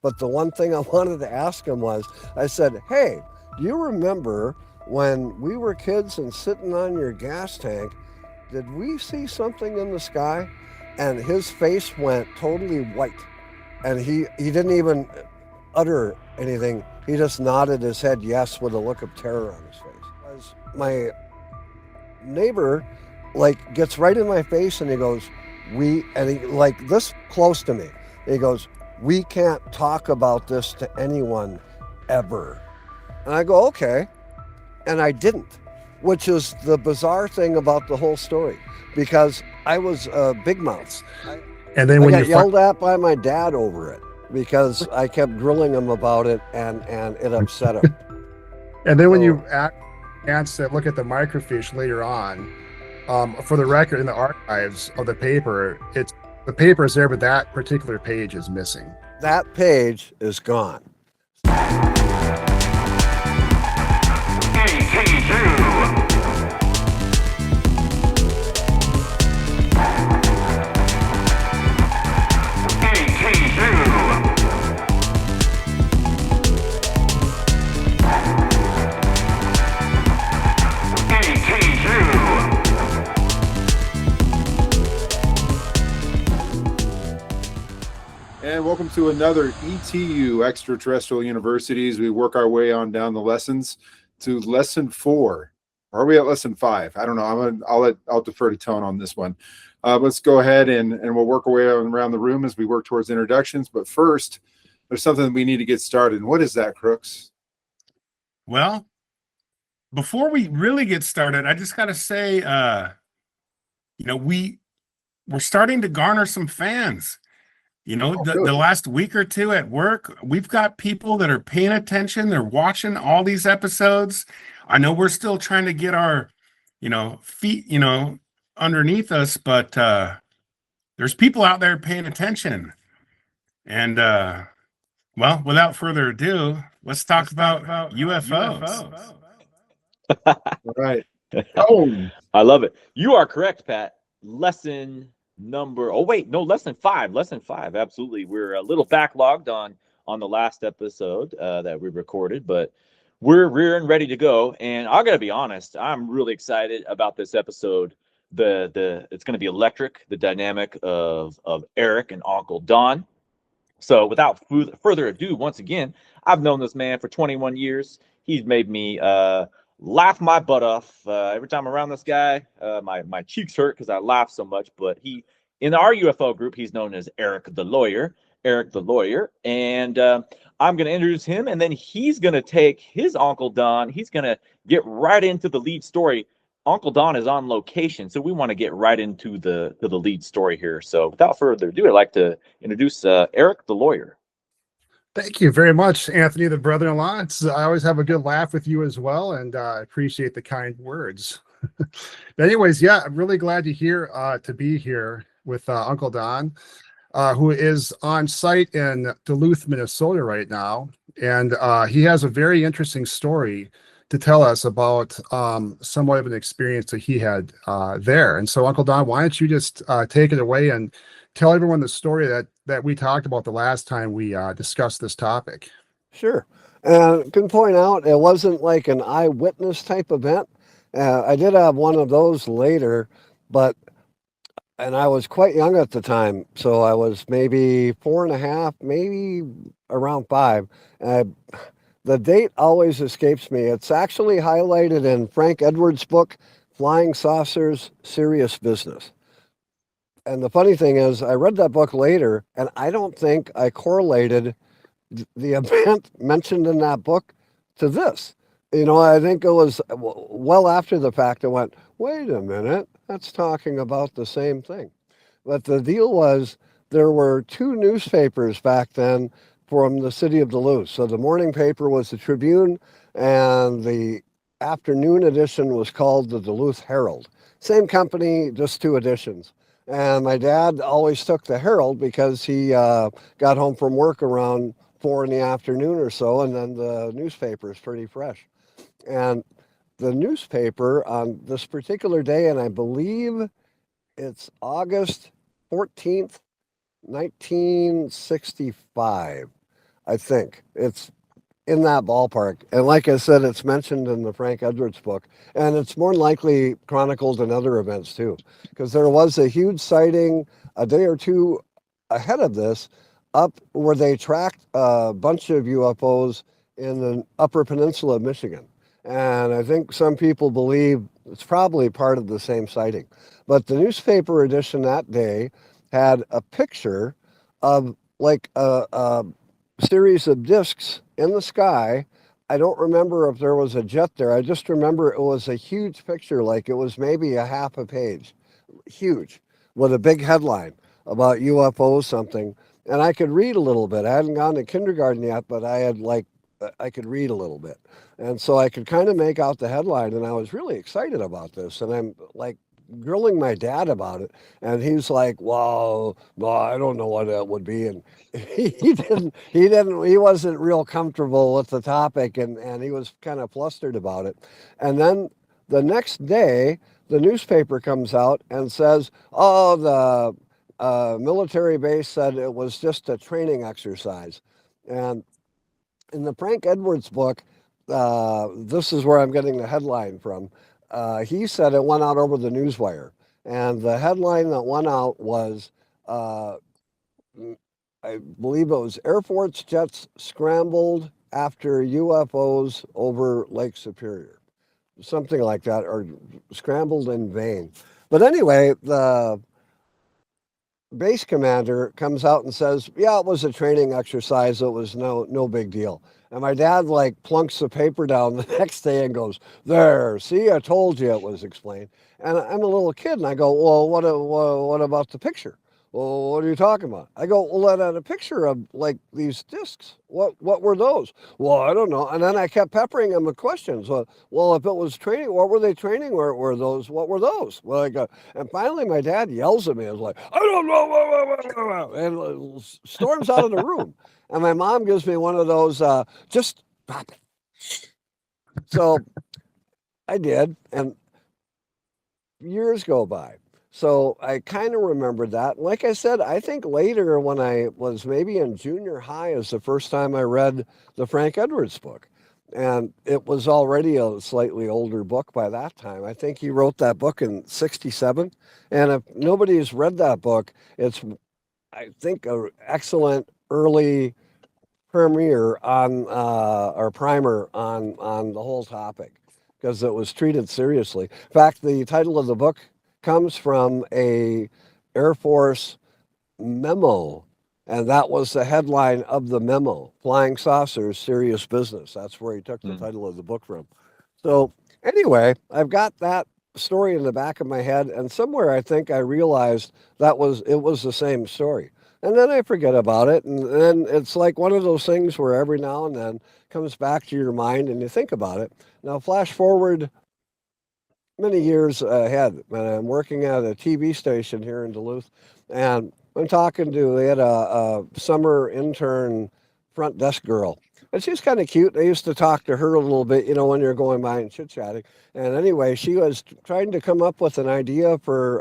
But the one thing I wanted to ask him was, I said, hey, do you remember when we were kids and sitting on your gas tank, did we see something in the sky? And his face went totally white. And he didn't even utter anything. He just nodded his head yes with a look of terror on his face. As my neighbor like gets right in my face and he goes, we, and he like this close to me. And he goes, we can't talk about this to anyone ever. And I go, okay. And I didn't, which is the bizarre thing about the whole story because I was big mouth. And then I when got you yelled at by my dad over it because I kept grilling him about it and it upset him. and then when So, you asked to look at the microfiche later on, for the record, in the archives of the paper, the paper is there, but that particular page is missing. that page is gone. And welcome to another ETU Extraterrestrial Universities. We work our way on down the lessons to lesson 4. Or are we at lesson 5? I don't know. I'll defer to Tone on this one. Let's go ahead and we'll work our way around the room as we work towards introductions. But first, there's something we need to get started. And what is that, Crooks? Well, before we really get started, I just got to say, we're starting to garner some fans. The last week or two at work, we've got people that are paying attention. They're watching all these episodes. I know we're still trying to get our, feet, underneath us, but there's people out there paying attention. And, well, without further ado, let's talk about UFOs. All right. Oh, I love it. You are correct, Pat. Lesson 5. Lesson 5. Absolutely. We're a little backlogged on the last episode that we recorded, but we're rearing ready to go. And I gotta be honest, I'm really excited about this episode. It's gonna be electric, the dynamic of Eric and Uncle Donn. So without further ado, once again, I've known this man for 21 years. He's made me laugh my butt off every time I'm around this guy. My cheeks hurt because I laugh so much. But in our UFO group, he's known as Eric the Lawyer. And I'm going to introduce him, and then he's going to take his Uncle Donn. He's going to get right into the lead story. Uncle Donn is on location, so we want to get right into the lead story here. So without further ado, I'd like to introduce Eric the Lawyer. Thank you very much, Anthony, the brother-in-law. I always have a good laugh with you as well, and I appreciate the kind words. But anyways, yeah, I'm really glad to be here with Uncle Donn, who is on site in Duluth, Minnesota right now. And he has a very interesting story to tell us about somewhat of an experience that he had there. And so, Uncle Donn, why don't you just take it away and tell everyone the story that we talked about the last time we discussed this topic. Sure. Can point out it wasn't like an eyewitness type event. I did have one of those later, and I was quite young at the time. So I was maybe 4.5, maybe around 5. The date always escapes me. It's actually highlighted in Frank Edwards' book, Flying Saucers, Serious Business. And the funny thing is, I read that book later, and I don't think I correlated the event mentioned in that book to this. I think it was well after the fact I went, wait a minute, that's talking about the same thing. But the deal was there were 2 newspapers back then from the city of Duluth. So the morning paper was the Tribune, and the afternoon edition was called the Duluth Herald. Same company, just 2 editions. And my dad always took the Herald because he got home from work around 4 in the afternoon or so, and then the newspaper is pretty fresh. And the newspaper on this particular day, and I believe it's August 14th, 1965, I think it's in that ballpark. And like I said, it's mentioned in the Frank Edwards book, and it's more than likely chronicled in other events too, because there was a huge sighting a day or two ahead of this up where they tracked a bunch of UFOs in the Upper Peninsula of Michigan. And I think some people believe it's probably part of the same sighting. But the newspaper edition that day had a picture of like a series of discs in the sky. I don't remember if there was a jet there. I just remember it was a huge picture, like it was maybe a half a page, huge, with a big headline about UFOs something. And I could read a little bit. I hadn't gone to kindergarten yet, but I could read a little bit. And so I could kind of make out the headline, and I was really excited about this. And I'm like grilling my dad about it, and he's like, "Well, no, I don't know what that would be." And he wasn't real comfortable with the topic, and he was kind of flustered about it. And then the next day, the newspaper comes out and says, "Oh, the military base said it was just a training exercise." And in the Frank Edwards book, this is where I'm getting the headline from. He said it went out over the newswire. And the headline that went out was, uh, I believe it was Air Force jets scrambled after UFOs over Lake Superior. Something like that, or scrambled in vain. But anyway, the base commander comes out and says, "Yeah, it was a training exercise. It was no big deal." And my dad like plunks the paper down the next day and goes, "There, see, I told you it was explained." And I'm a little kid, and I go, "Well, what about the picture?" "Well, what are you talking about?" I go, "Well, that had a picture of like these discs. What were those?" "Well, I don't know." And then I kept peppering him with questions. Well, if it was training, what were they training? Were those? What were those? Well, I go, and finally my dad yells at me. I was like, "I don't know," and storms out of the room. And my mom gives me one of those, just stop it. So I did, and years go by. So I kind of remembered that. Like I said, I think later when I was maybe in junior high is the first time I read the Frank Edwards book. And it was already a slightly older book by that time. I think he wrote that book in 67. And if nobody's read that book, it's, I think, an excellent early premiere on or primer on the whole topic, because it was treated seriously. In fact, the title of the book comes from a Air Force memo, and that was the headline of the memo: "Flying Saucers, Serious Business." That's where he took the title of the book from. So anyway, I've got that story in the back of my head, and somewhere I think I realized it was the same story. And then I forget about it, and then it's like one of those things where every now and then comes back to your mind and you think about it. Now flash forward many years ahead, and I'm working at a TV station here in Duluth, and they had a summer intern front desk girl, and she's kind of cute. I used to talk to her a little bit, when you're going by and chit-chatting. And anyway, she was trying to come up with an idea for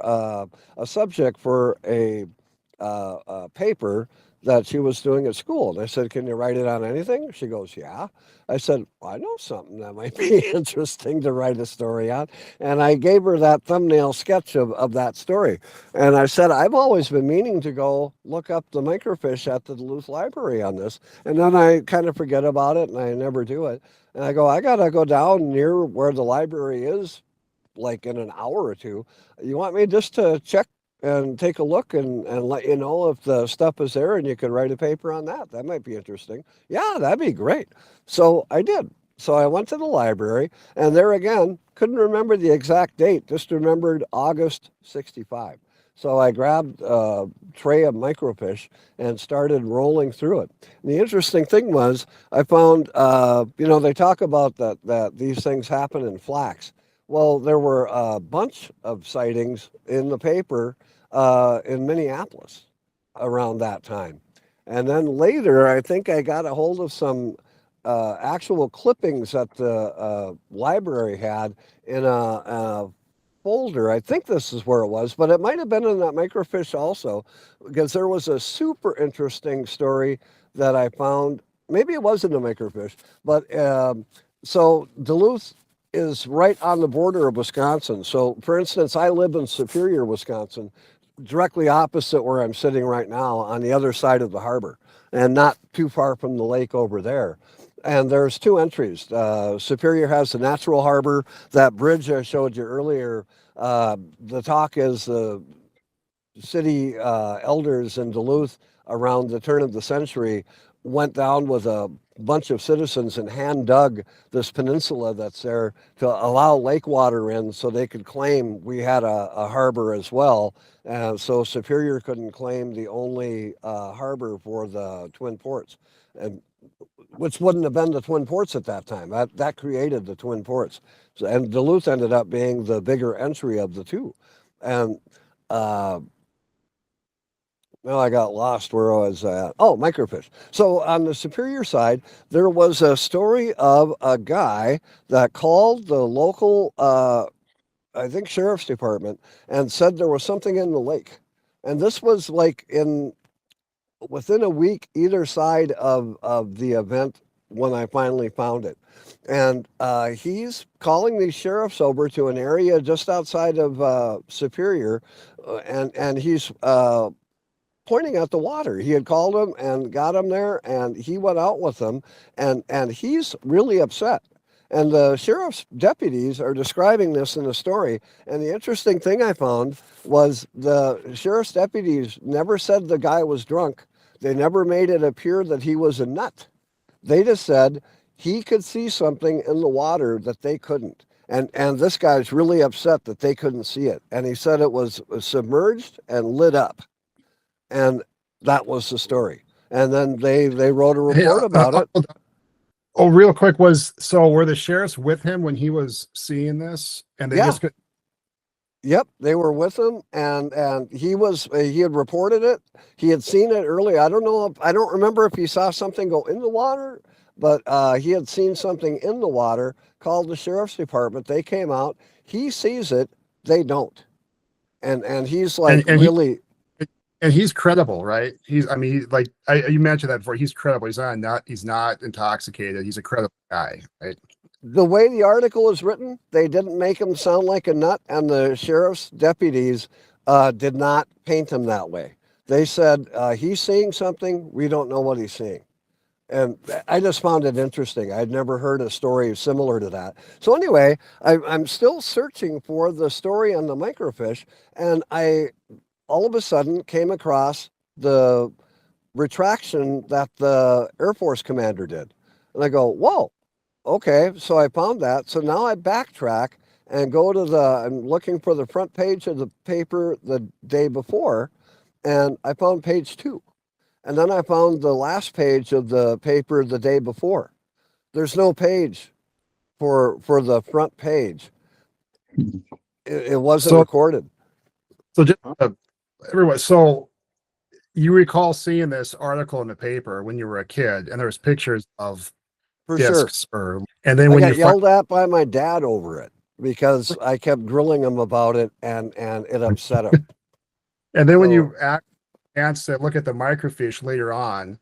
a subject for a paper that she was doing at school. And I said, "Can you write it on anything?" She goes, "Yeah." I said, "Well, I know something that might be interesting to write a story on." And I gave her that thumbnail sketch of that story. And I said, "I've always been meaning to go look up the microfiche at the Duluth Library on this." And then I kind of forget about it and I never do it. And I go, "I got to go down near where the library is, like in an hour or two. You want me just to check and take a look and let you know if the stuff is there and you could write a paper on that? That might be interesting." "Yeah, that'd be great." So I did. So I went to the library, and there again, couldn't remember the exact date, just remembered August 65. So I grabbed a tray of microfiche and started rolling through it. And the interesting thing was I found, they talk about that these things happen in flaks. Well, there were a bunch of sightings in the paper in Minneapolis around that time. And then later, I think I got a hold of some actual clippings that the library had in a folder. I think this is where it was, but it might have been in that microfiche also, because there was a super interesting story that I found maybe it wasn't a microfiche, but so Duluth is right on the border of Wisconsin. So, for instance, I live in Superior, Wisconsin, directly opposite where I'm sitting right now on the other side of the harbor and not too far from the lake over there. And there's two entries. Superior has the natural harbor. That bridge I showed you earlier, the talk is the city elders in Duluth around the turn of the century went down with a bunch of citizens and hand dug this peninsula that's there to allow lake water in so they could claim we had a harbor as well. So Superior couldn't claim the only harbor for the Twin Ports, and which wouldn't have been the Twin Ports at that time. That created the Twin Ports. So, and Duluth ended up being the bigger entry of the two. And well, I got lost where I was at. Oh, microfiche. So on the Superior side, there was a story of a guy that called the local, I think, sheriff's department and said there was something in the lake. And this was like within a week either side of the event when I finally found it. And he's calling these sheriffs over to an area just outside of Superior, and he's pointing at the water. He had called him and got him there, and he went out with them, and he's really upset. And the sheriff's deputies are describing this in the story. And the interesting thing I found was the sheriff's deputies never said the guy was drunk. They never made it appear that he was a nut. They just said he could see something in the water that they couldn't. And this guy's really upset that they couldn't see it. And he said it was submerged and lit up. And that was the story. And then they wrote a report about it. Oh, real quick, were the sheriffs with him when he was seeing this? And they just could. Yep, they were with him, and he had reported it. He had seen it earlier. I don't remember if he saw something go in the water, but he had seen something in the water. Called the sheriff's department. They came out. He sees it. They don't, and he's like really. And he's credible, right? You mentioned that before. He's credible. He's not intoxicated. He's a credible guy, right? The way the article is written, they didn't make him sound like a nut, and the sheriff's deputies did not paint him that way. They said, he's seeing something, we don't know what he's seeing. And I just found it interesting. I'd never heard a story similar to that. So anyway, I'm still searching for the story on the microfiche, and I all of a sudden came across the retraction that the Air Force commander did. And I go, whoa, okay. So I found that. So now I backtrack and go to I'm looking for the front page of the paper the day before, and I found page 2. And then I found the last page of the paper the day before. There's no page for the front page. It wasn't recorded. So just everyone, so you recall seeing this article in the paper when you were a kid, and there was pictures of discs, and then I when got yelled at by my dad over it because I kept grilling him about it, and it upset him. And then when you said, look at the microfiche later on,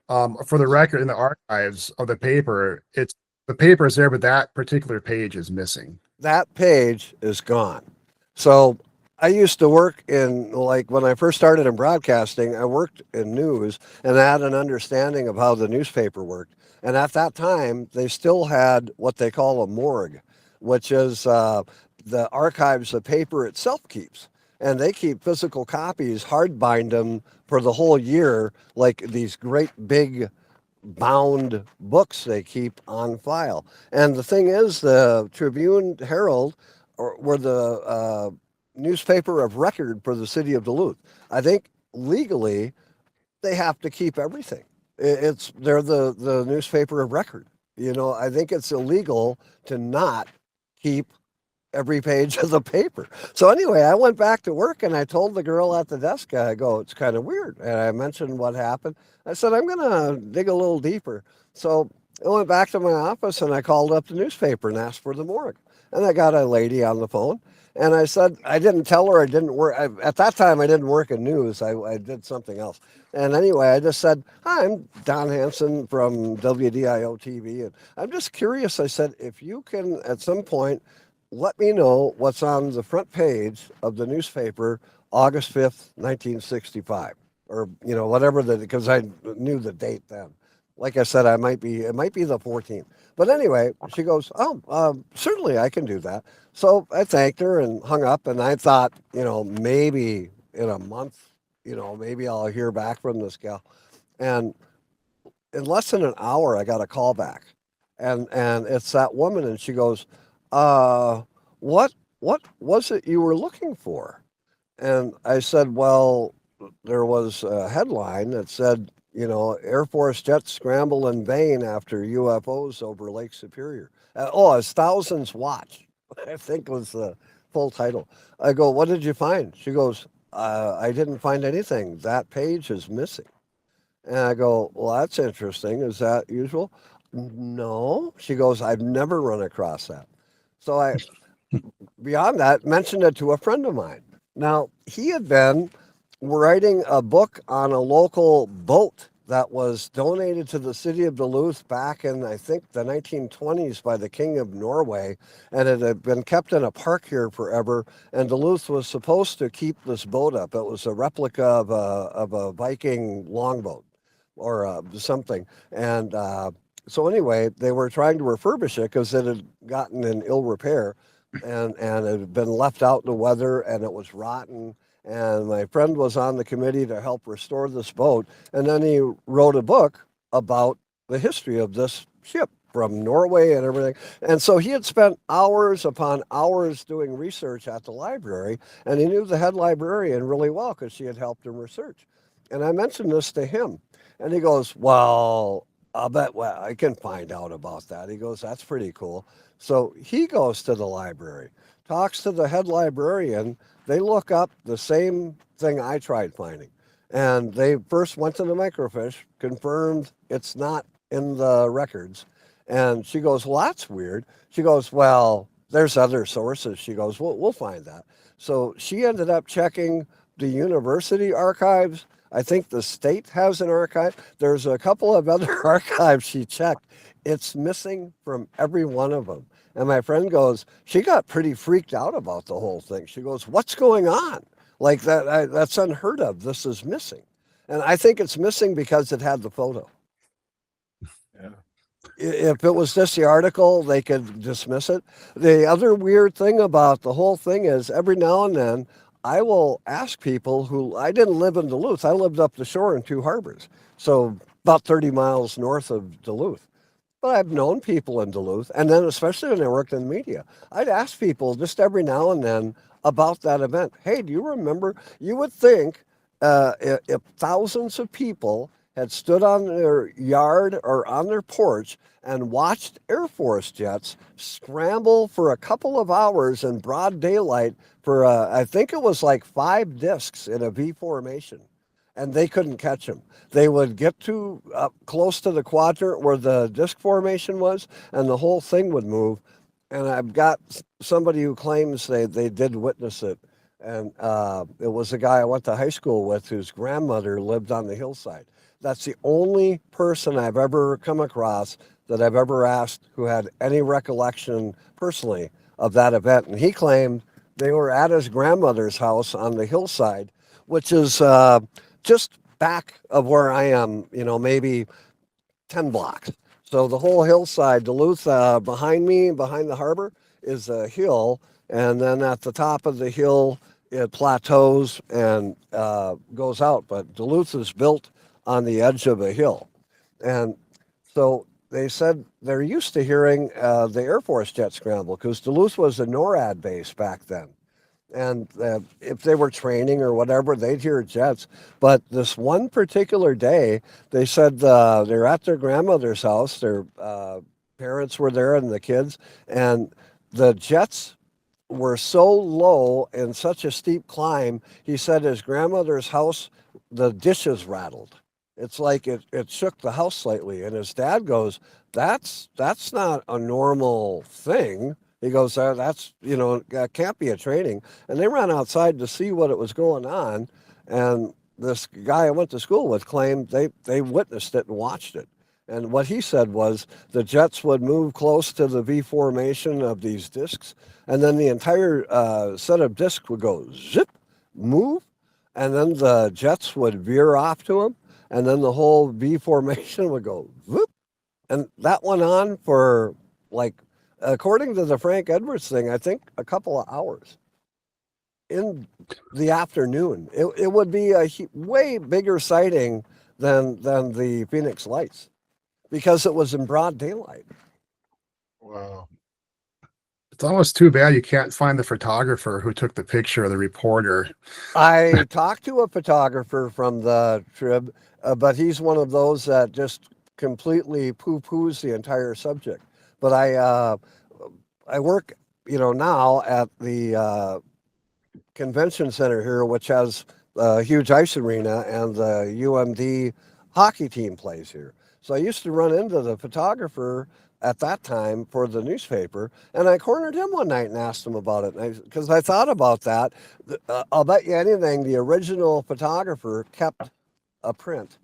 for the record, in the archives of the paper, the paper is there, but that particular page is missing. That page is gone. So I used to work in, like, when I first started in broadcasting, I worked in news, and I had an understanding of how the newspaper worked. And at that time, they still had what they call a morgue, which is the archives the paper itself keeps. And they keep physical copies, hard bind them for the whole year, like these great big bound books they keep on file. And the thing is, the Tribune Herald were the newspaper of record for the city of Duluth. I think legally they have to keep everything. They're the newspaper of record. I think it's illegal to not keep every page of the paper. So anyway, I went back to work, and I told the girl at the desk, I go, it's kind of weird. And I mentioned what happened. I said, I'm going to dig a little deeper. So I went back to my office, and I called up the newspaper and asked for the morgue. And I got a lady on the phone. And I said, I didn't tell her I didn't work. At that time, I didn't work in news. I did something else. And anyway, I just said, hi, I'm Donn Hanson from WDIO TV. And I'm just curious. I said, if you can at some point let me know what's on the front page of the newspaper, August 5th, 1965, or, whatever because I knew the date then. Like I said, it might be the 14th. But anyway, she goes, oh, certainly I can do that. So I thanked her and hung up, and I thought, maybe in a month, maybe I'll hear back from this gal. And in less than an hour, I got a call back, and it's that woman, and she goes, uh, "What was it you were looking for?" And I said, "Well, there was a headline that said." Air Force jets scramble in vain after UFOs over Lake Superior. As thousands watch, I think was the full title. I go, what did you find? She goes, I didn't find anything. That page is missing. And I go, well, that's interesting. Is that usual? No. She goes, I've never run across that. So I, beyond that, mentioned it to a friend of mine. Now, he had been writing a book on a local boat that was donated to the city of Duluth back in, I think, the 1920s by the King of Norway. And it had been kept in a park here forever. And Duluth was supposed to keep this boat up. It was a replica of a Viking longboat or something. And so anyway, they were trying to refurbish it because it had gotten in ill repair and it had been left out in the weather and it was rotten. And my friend was on the committee to help restore this boat. And then he wrote a book about the history of this ship from Norway and everything. And so he had spent hours upon hours doing research at the library, and he knew the head librarian really well because she had helped him research. And I mentioned this to him, and he goes, well, I can find out about that. He goes, that's pretty cool. So he goes to the library, talks to the head librarian. They look up the same thing I tried finding. And they first went to the microfiche, confirmed it's not in the records. And she goes, well, that's weird. She goes, well, there's other sources. She goes, we'll find that. So she ended up checking the university archives. I think the state has an archive. There's a couple of other archives she checked. It's missing from every one of them. And my friend goes, she got pretty freaked out about the whole thing. She goes, what's going on? Like that's unheard of. This is missing. And I think it's missing because it had the photo. Yeah. If it was just the article, they could dismiss it. The other weird thing about the whole thing is every now and then I will ask people who, I didn't live in Duluth. I lived up the shore in Two Harbors. So about 30 miles north of Duluth. But I've known people in Duluth, and then especially when I worked in the media, I'd ask people just every now and then about that event. Hey, do you remember? You would think if thousands of people had stood on their yard or on their porch and watched Air Force jets scramble for a couple of hours in broad daylight for, I think it was like 5 discs in a V formation, and they couldn't catch them. They would get too close to the quadrant where the disc formation was, and the whole thing would move. And I've got somebody who claims they did witness it. And it was a guy I went to high school with whose grandmother lived on the hillside. That's the only person I've ever come across that I've ever asked who had any recollection personally of that event. And he claimed they were at his grandmother's house on the hillside, which is just back of where I am, maybe 10 blocks. So the whole hillside, Duluth, behind me, behind the harbor, is a hill. And then at the top of the hill, it plateaus and goes out. But Duluth is built on the edge of a hill. And so they said they're used to hearing the Air Force jet scramble because Duluth was a NORAD base back then. And if they were training or whatever, they'd hear jets. But this one particular day, they said they're at their grandmother's house. Their parents were there and the kids. And the jets were so low and such a steep climb, he said his grandmother's house, the dishes rattled. It's like it shook the house slightly. And his dad goes, that's not a normal thing. He goes, that's, can't be a training. And they ran outside to see what it was going on. And this guy I went to school with claimed they witnessed it and watched it. And what he said was the jets would move close to the V formation of these discs, and then the entire set of discs would go zip, move, and then the jets would veer off to them, and then the whole V formation would go whoop. And that went on for, like, according to the Frank Edwards thing, I think a couple of hours in the afternoon. It would be a way bigger sighting than the Phoenix Lights because it was in broad daylight. Wow. It's almost too bad you can't find the photographer who took the picture of the reporter. I talked to a photographer from the Trib, but he's one of those that just completely poo-poos the entire subject. But I work, now at the convention center here, which has a huge ice arena, and the UMD hockey team plays here. So I used to run into the photographer at that time for the newspaper, and I cornered him one night and asked him about it. Because I thought about that. I'll bet you anything, the original photographer kept a print.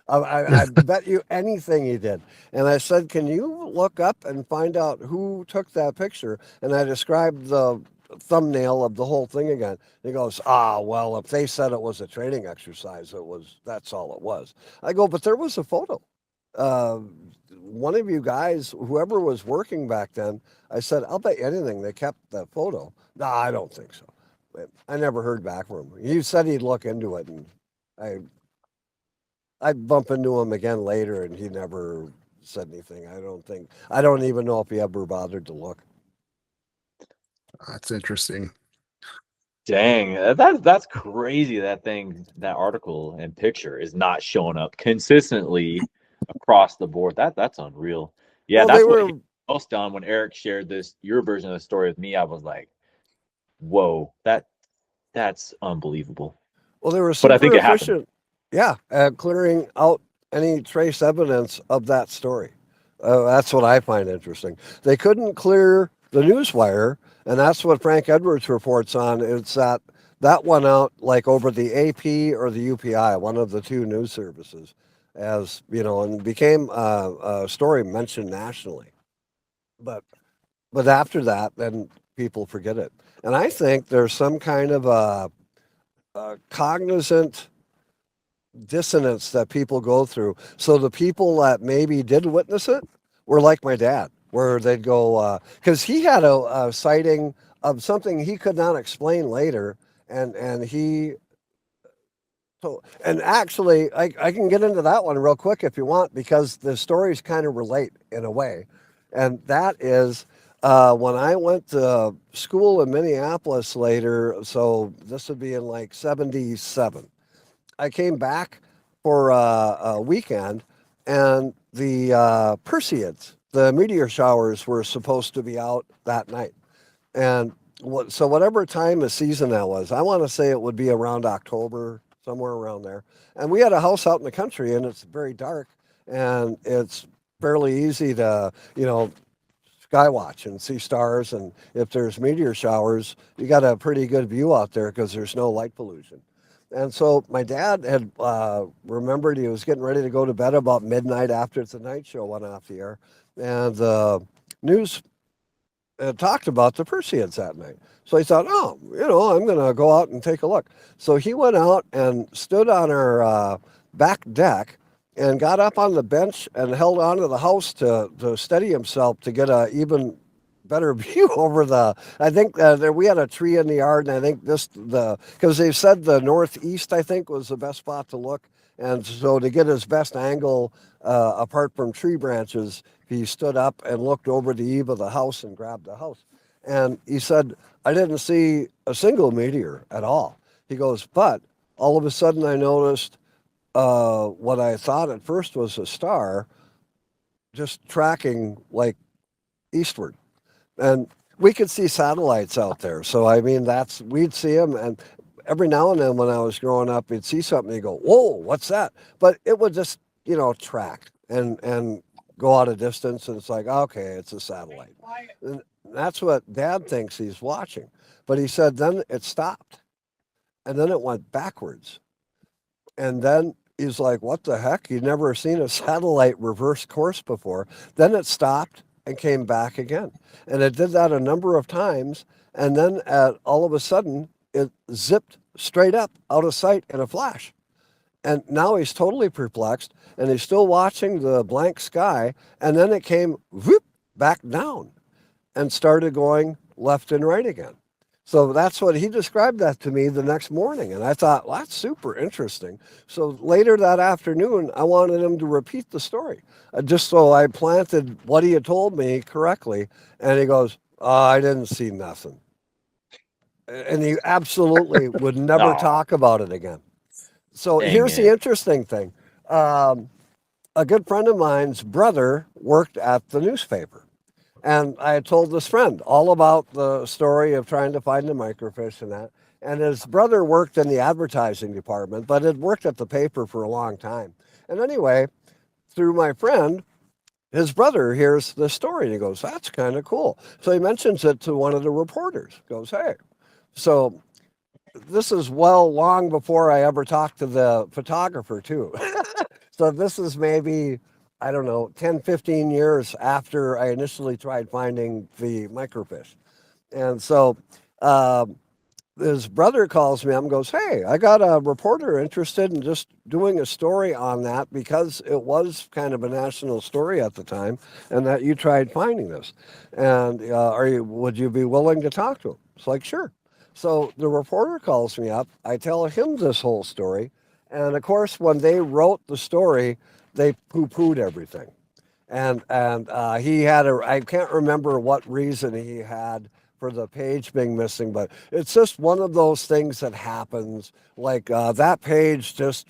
I bet you anything he did. And I said, can you look up and find out who took that picture? And I described the thumbnail of the whole thing again. He goes, well, if they said it was a training exercise, that's all it was. I go, but there was a photo. One of you guys, whoever was working back then, I said, I'll bet you anything they kept that photo. No, I don't think so. I never heard back from him. He said he'd look into it, and I'd bump into him again later, and he never said anything. I don't even know if he ever bothered to look. That's interesting. Dang, that's crazy. That article and picture is not showing up consistently across the board. That's unreal. Yeah, Well, that's they what were, most on when Eric shared your version of the story with me. I was like, whoa, that's unbelievable. well, they were But I super think it happened. efficient. Yeah, at clearing out any trace evidence of that story. That's what I find interesting. They couldn't clear the newswire, and that's what Frank Edwards reports on. It's that went out like over the AP or the UPI, one of the two news services, as and became a story mentioned nationally. But after that, then people forget it, and I think there's some kind of a cognizant dissonance that people go through. So the people that maybe did witness it were like my dad, where they'd go, because he had a sighting of something he could not explain later, and he. So, and actually, I can get into that one real quick if you want, because the stories kind of relate in a way. And that is when I went to school in Minneapolis later, so this would be in like 77. I came back for a weekend, and the Perseids, the meteor showers, were supposed to be out that night. And so whatever time of season that was, I want to say it would be around October, somewhere around there. And we had a house out in the country, and it's very dark, and it's fairly easy to, sky watch and see stars. And if there's meteor showers, you got a pretty good view out there because there's no light pollution. And so my dad had remembered he was getting ready to go to bed about midnight after the night show went off the air. And the news talked about the Perseids that night. So he thought, I'm going to go out and take a look. So he went out and stood on our back deck and got up on the bench and held onto the house to steady himself to get a even better view over I think we had a tree in the yard, and I think because they said the northeast, I think, was the best spot to look. And so to get his best angle apart from tree branches, he stood up and looked over the eave of the house and grabbed the house. And he said, I didn't see a single meteor at all. He goes, but all of a sudden I noticed what I thought at first was a star just tracking like eastward. And we could see satellites out there. So, I mean, we'd see them. And every now and then when I was growing up, you'd see something, you go, whoa, what's that? But it would just, track. And go out a distance, and it's like, okay, it's a satellite. And that's what Dad thinks he's watching. But he said then it stopped, and then it went backwards. And then he's like, what the heck? He'd never seen a satellite reverse course before. Then it stopped and came back again. And it did that a number of times. And then all of a sudden, it zipped straight up out of sight in a flash. And now he's totally perplexed, and he's still watching the blank sky. And then it came whoop, back down and started going left and right again. So that's what he described that to me the next morning. And I thought, well, that's super interesting. So later that afternoon, I wanted him to repeat the story, just so I planted what he had told me correctly. And he goes, oh, I didn't see nothing. And he absolutely would never talk about it again. So here's the interesting thing. A good friend of mine's brother worked at the newspaper. And I had told this friend all about the story of trying to find the microfiche and that. And his brother worked in the advertising department, but had worked at the paper for a long time. And anyway, through my friend, his brother hears the story and he goes, that's kind of cool. So he mentions it to one of the reporters, goes, hey. So this is long before I ever talked to the photographer too. So this is maybe, I don't know, 10, 15 years after I initially tried finding the microfiche. And so his brother calls me up and goes, hey, I got a reporter interested in just doing a story on that because it was kind of a national story at the time and that you tried finding this. And would you be willing to talk to him? It's like, sure. So the reporter calls me up. I tell him this whole story. And of course, when they wrote the story, they poo-pooed everything. And he had I can't remember what reason he had for the page being missing, but it's just one of those things that happens. Like that page just,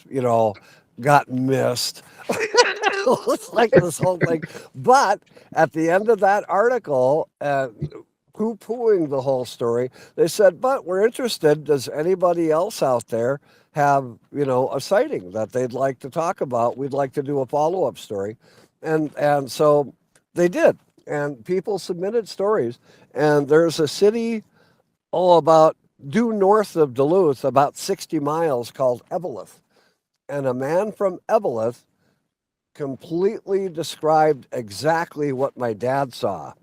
got missed. It's like this whole thing. But at the end of that article, poo-pooing the whole story, they said, but we're interested. Does anybody else out there have, a sighting that they'd like to talk about? We'd like to do a follow-up story. And so they did. And people submitted stories. And there's a city, about due north of Duluth, about 60 miles, called Eveleth. And a man from Eveleth completely described exactly what my dad saw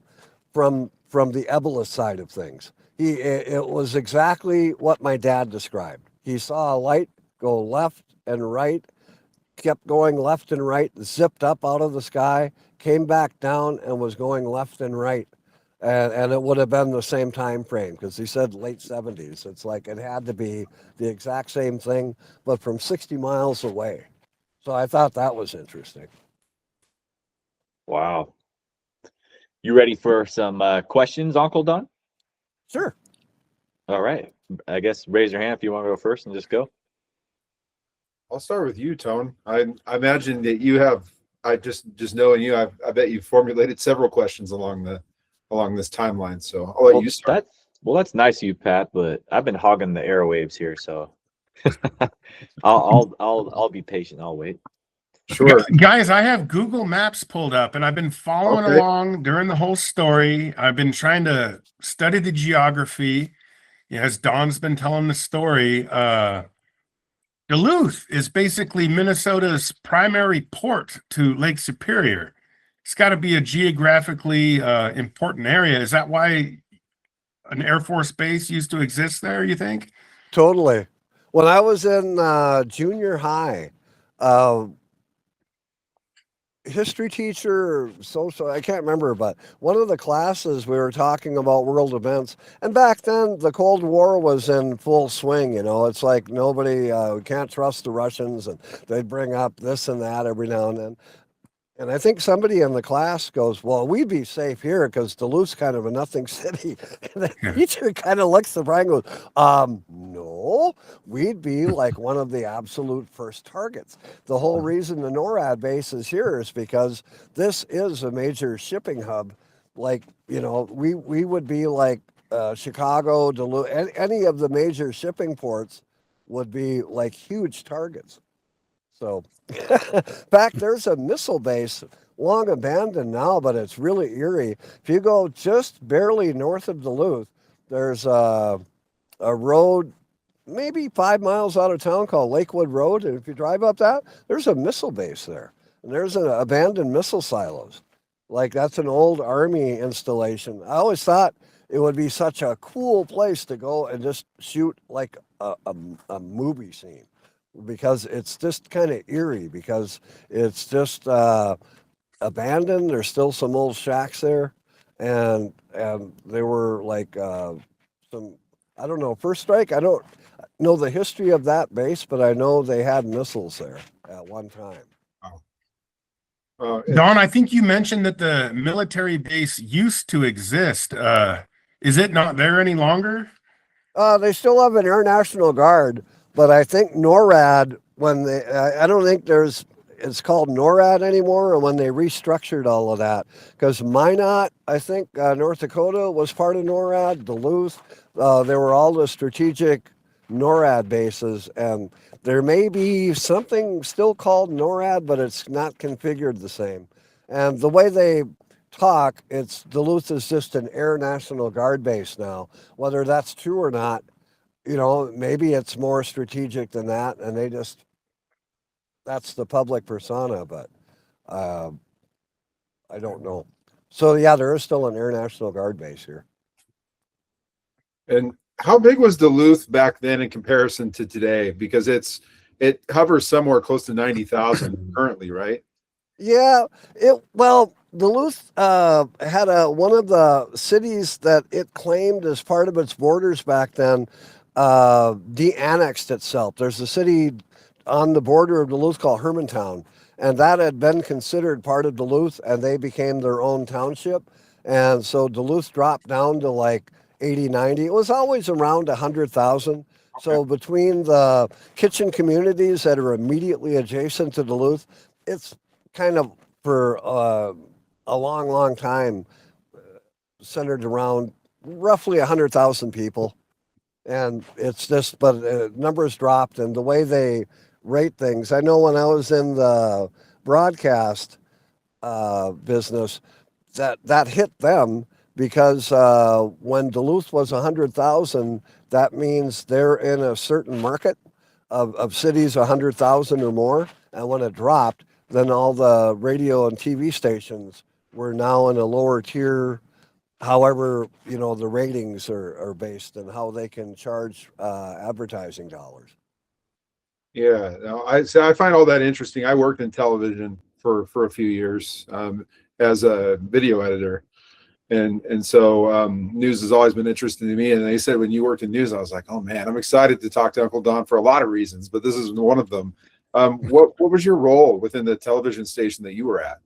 from the Eveleth side of things. It was exactly what my dad described. He saw a light go left and right, kept going left and right, zipped up out of the sky, came back down, and was going left and right. And it would have been the same time frame because he said late 70s. It's like it had to be the exact same thing, but from 60 miles away. So I thought that was interesting. Wow. You ready for some questions, Uncle Donn? Sure. All right. I guess raise your hand if you want to go first and just go. I'll start with you, Tone. I imagine that you have. I just knowing you, I bet you formulated several questions along this timeline. So I'll let you start. That's nice of you, Pat. But I've been hogging the airwaves here, so I'll be patient. I'll wait. Sure. Guys, I have Google Maps pulled up and I've been following along during the whole story. I've been trying to study the geography. As Don's been telling the story, Duluth is basically Minnesota's primary port to Lake Superior. It's got to be a geographically important area. Is that why an Air Force base used to exist there, you think? Totally. When I was in junior high, history teacher, social, I can't remember, but one of the classes we were talking about world events. And back then, the Cold War was in full swing. It's like nobody, can't trust the Russians, and they'd bring up this and that every now and then. And I think somebody in the class goes, well, we'd be safe here because Duluth's kind of a nothing city. And the teacher kind of looks surprised and goes, no, we'd be like one of the absolute first targets. The whole reason the NORAD base is here is because this is a major shipping hub. Like, we would be like Chicago, Duluth, any of the major shipping ports would be like huge targets. So, in fact, there's a missile base long abandoned now, but it's really eerie. If you go just barely north of Duluth, there's a road maybe 5 miles out of town called Lakewood Road. And if you drive up that, there's a missile base there. And there's an abandoned missile silos. Like that's an old army installation. I always thought it would be such a cool place to go and just shoot like a movie scene because it's just kind of eerie because it's just abandoned. There's still some old shacks there. And they were like some, I don't know, First Strike. I don't know the history of that base, but I know they had missiles there at one time. Donn, I think you mentioned that the military base used to exist. Is it not there any longer? They still have an Air National Guard, but I think NORAD, I don't think it's called NORAD anymore, or when they restructured all of that. Because Minot, I think North Dakota was part of NORAD, Duluth, they were all the strategic NORAD bases, and there may be something still called NORAD, but it's not configured the same. And the way they talk, it's Duluth is just an Air National Guard base now. Whether that's true or not, maybe it's more strategic than that, and that's the public persona, but I don't know. So yeah, there is still an Air National Guard base here. And how big was Duluth back then in comparison to today? Because it hovers somewhere close to 90,000 currently, right? Yeah, Duluth had one of the cities that it claimed as part of its borders back then de-annexed itself. There's a city on the border of Duluth called Hermantown, and that had been considered part of Duluth, and they became their own township. And so Duluth dropped down to like 80, 90. It was always around 100,000. So between the kitchen communities that are immediately adjacent to Duluth, it's kind of for a long, long time centered around roughly 100,000 people. And it's just, but numbers dropped, and the way they rate things. I know when I was in the broadcast business, that hit them because when Duluth was 100,000, that means they're in a certain market of cities 100,000 or more. And when it dropped, then all the radio and TV stations were now in a lower tier. However, the ratings are based and how they can charge advertising dollars. Yeah, no, I find all that interesting. I worked in television for a few years as a video editor, and so news has always been interesting to me. And they said when you worked in news, I was like, oh man, I'm excited to talk to Uncle Donn for a lot of reasons, but this is one of them. What was your role within the television station that you were at?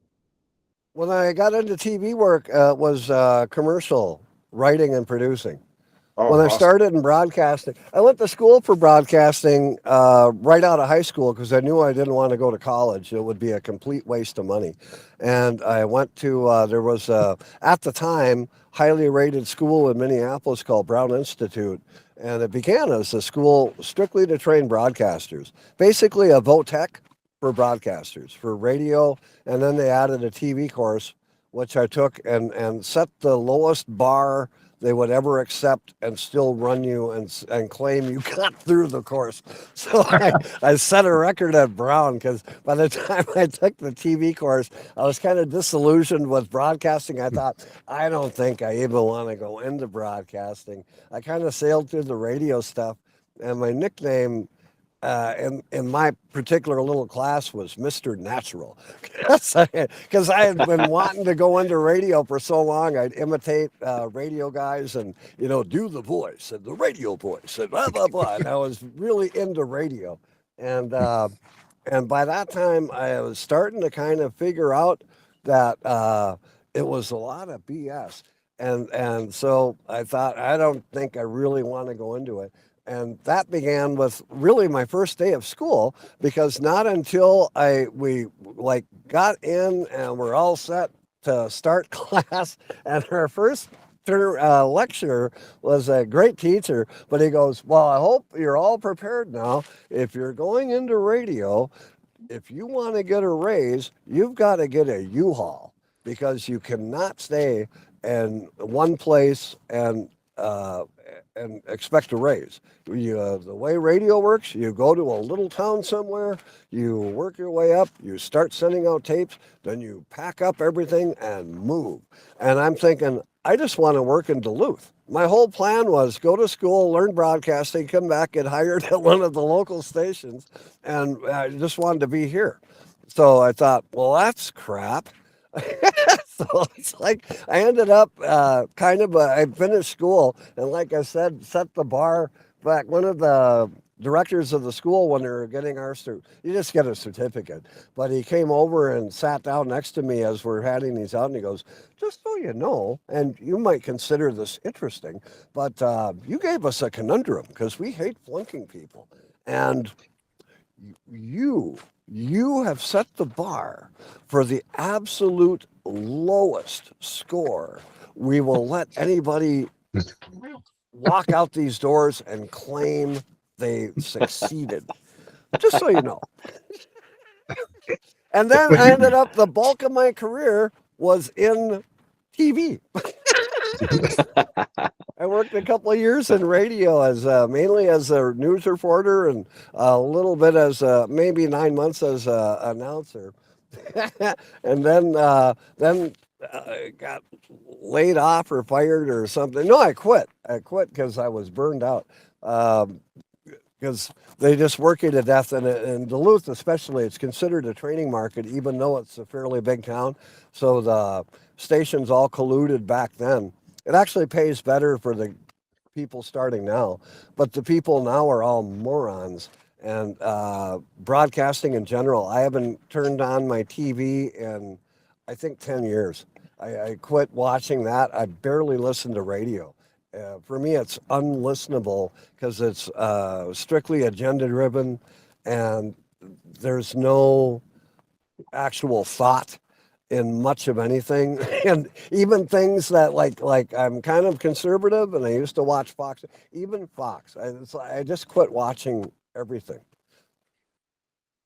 When I got into TV work, it was commercial writing and producing. Oh, When I awesome. started in broadcasting, I went to school for broadcasting right out of high school because I knew I didn't want to go to college. It would be a complete waste of money. And I went to, there was, at the time, highly rated school in Minneapolis called Brown Institute. And it began as a school strictly to train broadcasters, basically a VOTech for broadcasters, for radio. And then they added a TV course, which I took and set the lowest bar they would ever accept and still run you and claim you got through the course. So I set a record at Brown because by the time I took the TV course, I was kind of disillusioned with broadcasting. I thought, I don't think I even want to go into broadcasting. I kind of sailed through the radio stuff, and my nickname in my particular little class was Mr. Natural because I had been wanting to go into radio for so long. I'd imitate radio guys and do the voice and the radio voice and blah blah blah. And I was really into radio, and by that time I was starting to kind of figure out that it was a lot of BS, and so I thought I don't think I really want to go into it. And that began with really my first day of school, because not until we got in and we're all set to start class, and our first lecturer was a great teacher, but he goes, well, I hope you're all prepared now. If you're going into radio, if you want to get a raise, you've got to get a U-Haul because you cannot stay in one place and expect a raise. The way radio works, you go to a little town somewhere, you work your way up, you start sending out tapes, then you pack up everything and move. And I'm thinking, I just want to work in Duluth. My whole plan was go to school, learn broadcasting, come back, get hired at one of the local stations, and I just wanted to be here. So I thought, well, that's crap. So it's like I ended up I finished school and, like I said, set the bar. Back one of the directors of the school, when they were getting you just get a certificate. But he came over and sat down next to me as we're handing these out, and he goes, "Just so you know, and you might consider this interesting, but you gave us a conundrum because we hate flunking people, and you you have set the bar for the absolute lowest score. We will let anybody walk out these doors and claim they succeeded. Just so you know." And then I ended up, the bulk of my career was in TV. I worked a couple of years in radio as mainly as a news reporter and a little bit as maybe 9 months as an announcer, and then got laid off or fired or something. No, I quit. I quit because I was burned out. Because they just work you to death. And in Duluth, especially, it's considered a training market, even though it's a fairly big town. So the stations all colluded back then. It actually pays better for the people starting now, but the people now are all morons. And broadcasting in general, I haven't turned on my TV in, I think, 10 years. I quit watching that. I barely listen to radio. For me, it's unlistenable because it's strictly agenda driven, and there's no actual thought in much of anything. And even things that like I'm kind of conservative, and I used to watch Fox. Even Fox, I just quit watching everything.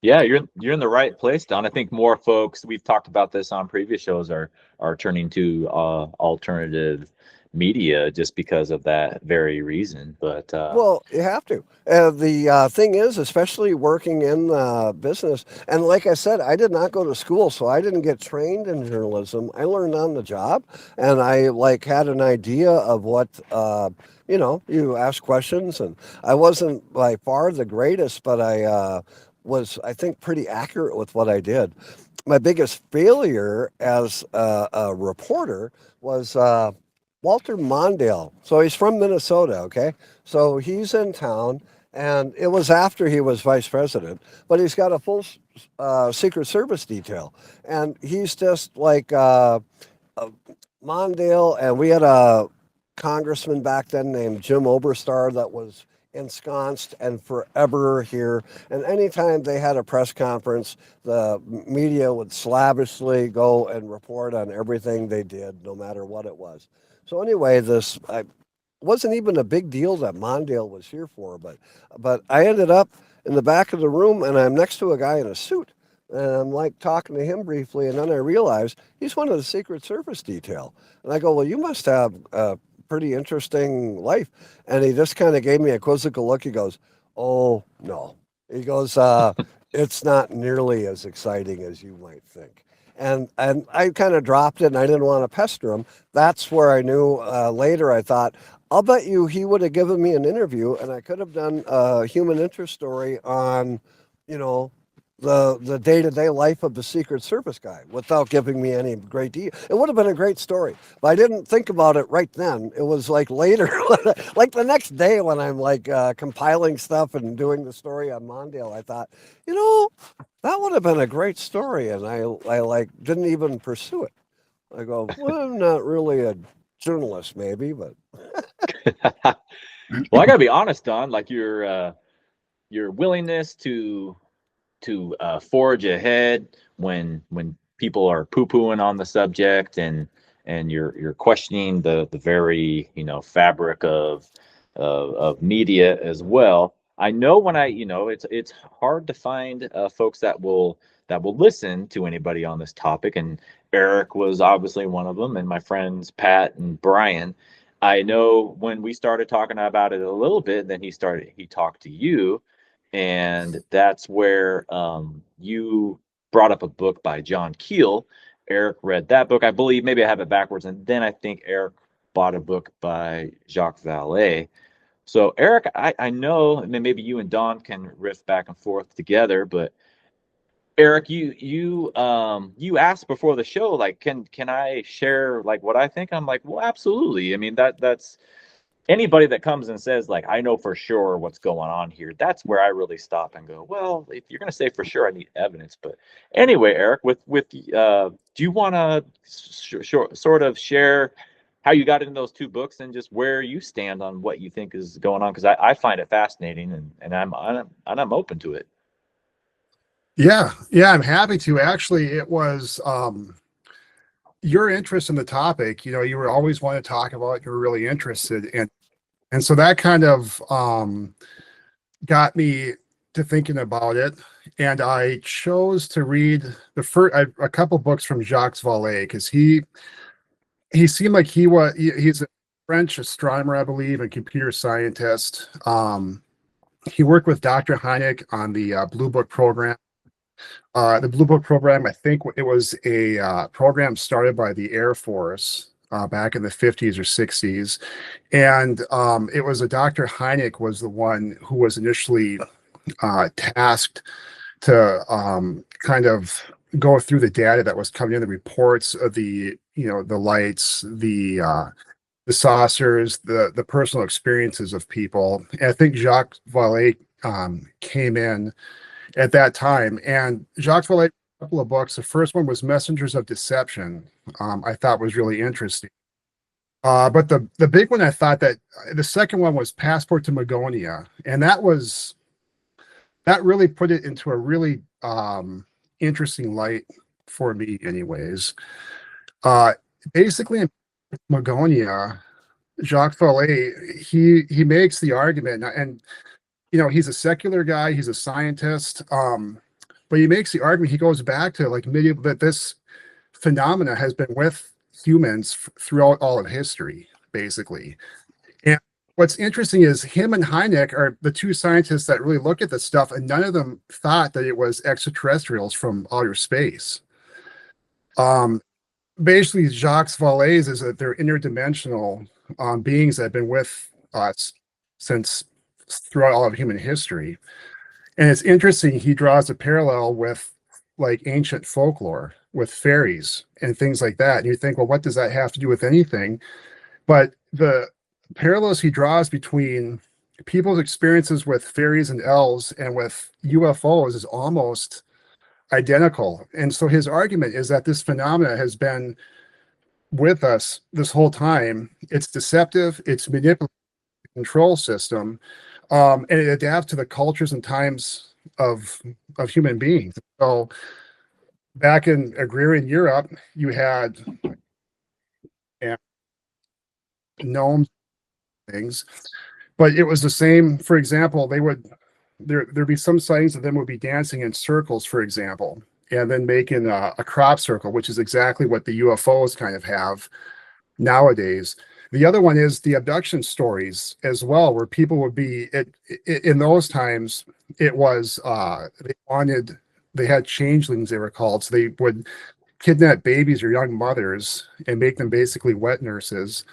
Yeah, you're in the right place, Don. I think more folks, we've talked about this on previous shows, are turning to alternative media just because of that very reason. But Well, you have to. The thing is, especially working in business, and like I said, I did not go to school, so I didn't get trained in journalism. I learned on the job, and I had an idea of what you ask questions, and I wasn't by far the greatest, but I was, I think, pretty accurate with what I did. My biggest failure as a reporter was Walter Mondale. So he's from Minnesota, okay? So he's in town, and it was after he was vice president, but he's got a full Secret Service detail. And he's just like Mondale, and we had a congressman back then named Jim Oberstar that was ensconced and forever here. And anytime they had a press conference, the media would slavishly go and report on everything they did, no matter what it was. So anyway, I wasn't even a big deal that Mondale was here for, but I ended up in the back of the room, and I'm next to a guy in a suit, and I'm like talking to him briefly, and then I realized he's one of the Secret Service detail, and I go, "Well, you must have a pretty interesting life," and he just kind of gave me a quizzical look. He goes, "Oh no," he goes, "It's not nearly as exciting as you might think." And I kind of dropped it, and I didn't want to pester him. That's where I knew later. I thought, I'll bet you he would have given me an interview, and I could have done a human interest story on, you know, the day-to-day life of the Secret Service guy without giving me any great detail. It would have been a great story, but I didn't think about it right then. It was like later, like the next day when I'm like compiling stuff and doing the story on Mondale, I thought, that would have been a great story, and I like didn't even pursue it. I go, well, I'm not really a journalist, maybe, but well, I gotta be honest, Don. Like your willingness to forge ahead when people are poo-pooing on the subject, and you're questioning the very fabric of media as well. I know when it's hard to find folks that will listen to anybody on this topic, and Eric was obviously one of them, and my friends Pat and Brian. I know when we started talking about it a little bit, then he talked to you, and that's where you brought up a book by John Keel. Eric read that book. I believe maybe I have it backwards, and then I think Eric bought a book by Jacques Vallée. So Eric, I know, and then maybe you and Donn can riff back and forth together, but Eric, you asked before the show, like, can I share like what I think? I'm like, well, absolutely. I mean, that's anybody that comes and says like, I know for sure what's going on here. That's where I really stop and go, well, if you're gonna say for sure, I need evidence. But anyway, Eric, do you want to sort of share how you got into those two books and just where you stand on what you think is going on? Because I find it fascinating, and I'm open to it. Yeah, I'm happy to. Actually, it was your interest in the topic. You were always wanting to talk about it. You were really interested in, and so that kind of got me to thinking about it. And I chose to read a couple books from Jacques Vallée, because he seemed like he's a French astronomer, I believe, and computer scientist. He worked with Dr. Hynek on the Blue Book program. The Blue Book program, I think it was a program started by the Air Force back in the 50s or 60s. And it was Dr. Hynek was the one who was initially tasked to kind of go through the data that was coming in, the reports of the lights, the saucers, the personal experiences of people. And I think Jacques Vallée came in at that time. And Jacques Vallée, a couple of books. The first one was Messengers of Deception. I thought was really interesting. But the big one, I thought that the second one was Passport to Magonia, and that really put it into a really interesting light for me, anyways. Basically, in Magonia, Jacques Vallée, he makes the argument, and he's a secular guy, he's a scientist, but he makes the argument. He goes back to like medieval, that this phenomena has been with humans throughout all of history, basically. And what's interesting is him and Hynek are the two scientists that really look at this stuff, and none of them thought that it was extraterrestrials from outer space. Basically, Jacques Vallée's is that they're interdimensional beings that have been with us since throughout all of human history. And it's interesting, he draws a parallel with like ancient folklore, with fairies and things like that. And you think, well, what does that have to do with anything? But the parallels he draws between people's experiences with fairies and elves and with UFOs is almost identical. And so his argument is that this phenomena has been with us this whole time. It's deceptive, it's manipulative control system, and it adapts to the cultures and times of human beings. So back in agrarian Europe, you had gnomes, things, but it was the same. For example, there'd be some sightings of them would be dancing in circles, for example, and then making a crop circle, which is exactly what the UFOs kind of have nowadays. The other one is the abduction stories as well, where people would be in those times. It was they had changelings, they were called. So they would kidnap babies or young mothers and make them basically wet nurses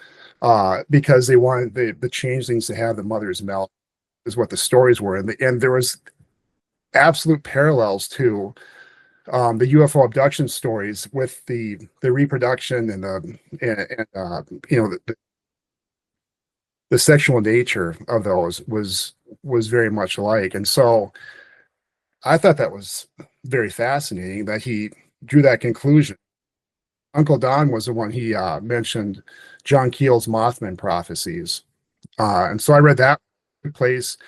because they wanted the changelings to have the mothers melt, is what the stories were. And there was absolute parallels to the UFO abduction stories with the reproduction and the sexual nature of those was very much alike. And so I thought that was very fascinating that he drew that conclusion. Uncle Donn was the one he mentioned John Keel's Mothman prophecies. And so I read that place,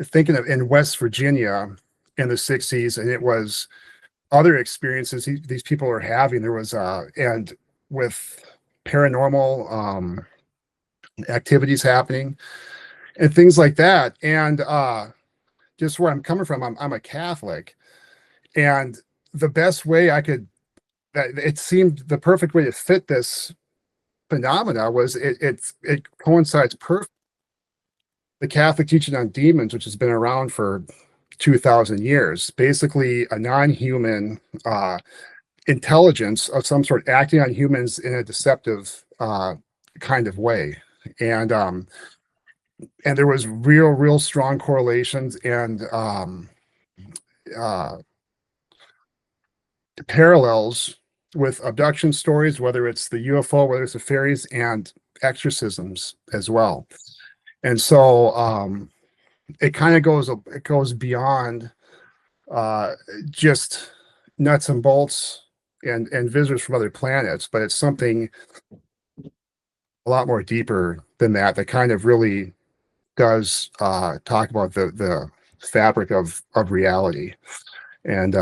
thinking of in West Virginia in the 60s, and it was other experiences these people are having. There was and with paranormal activities happening and things like that. And just where I'm coming from, I'm a Catholic, and the best way that it seemed the perfect way to fit this phenomena was it coincides perfect. The Catholic teaching on demons, which has been around for 2,000 years, basically a non-human intelligence of some sort acting on humans in a deceptive kind of way. And there was real strong correlations and uh, parallels with abduction stories, whether it's the UFO, whether it's the fairies, and exorcisms as well. And so it kind of goes beyond just nuts and bolts and visitors from other planets, but it's something a lot more deeper than that kind of really does talk about the fabric of reality. And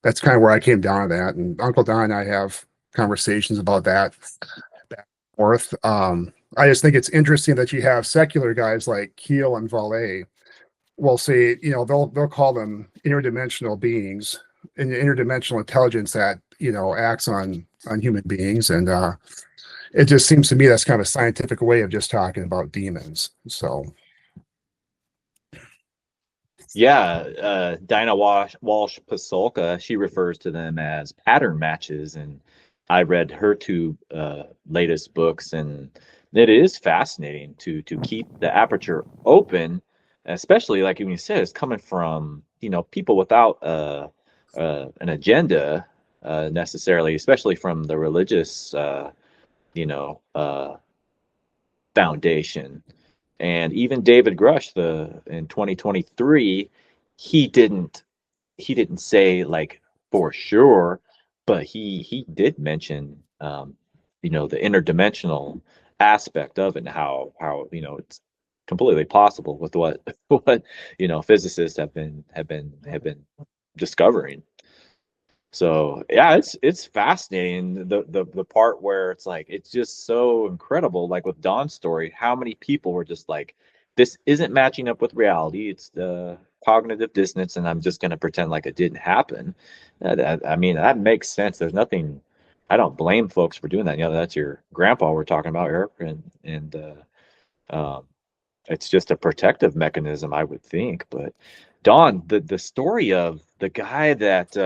that's kind of where I came down to that. And Uncle Don and I have conversations about that back and forth. I just think it's interesting that you have secular guys like Keel and Valet will say, they'll call them interdimensional beings, and interdimensional intelligence that, acts on human beings. And it just seems to me that's kind of a scientific way of just talking about demons. So Yeah, Dinah Walsh Pasulka, she refers to them as pattern matches, and I read her two latest books, and it is fascinating to keep the aperture open, especially like you said, it's coming from people without an agenda necessarily, especially from the religious you know uh, foundation. And even David Grush, in 2023, he didn't say like for sure, but he did mention the interdimensional aspect of it, and how it's completely possible with what what physicists have been discovering. So yeah, it's fascinating, the part where it's like it's just so incredible, like with Don's story, how many people were just like, this isn't matching up with reality. It's the cognitive dissonance, and I'm just going to pretend like it didn't happen. I mean, that makes sense. There's nothing. I don't blame folks for doing that. That's your grandpa we're talking about, Eric, and it's just a protective mechanism, I would think. But Don, the story of the guy that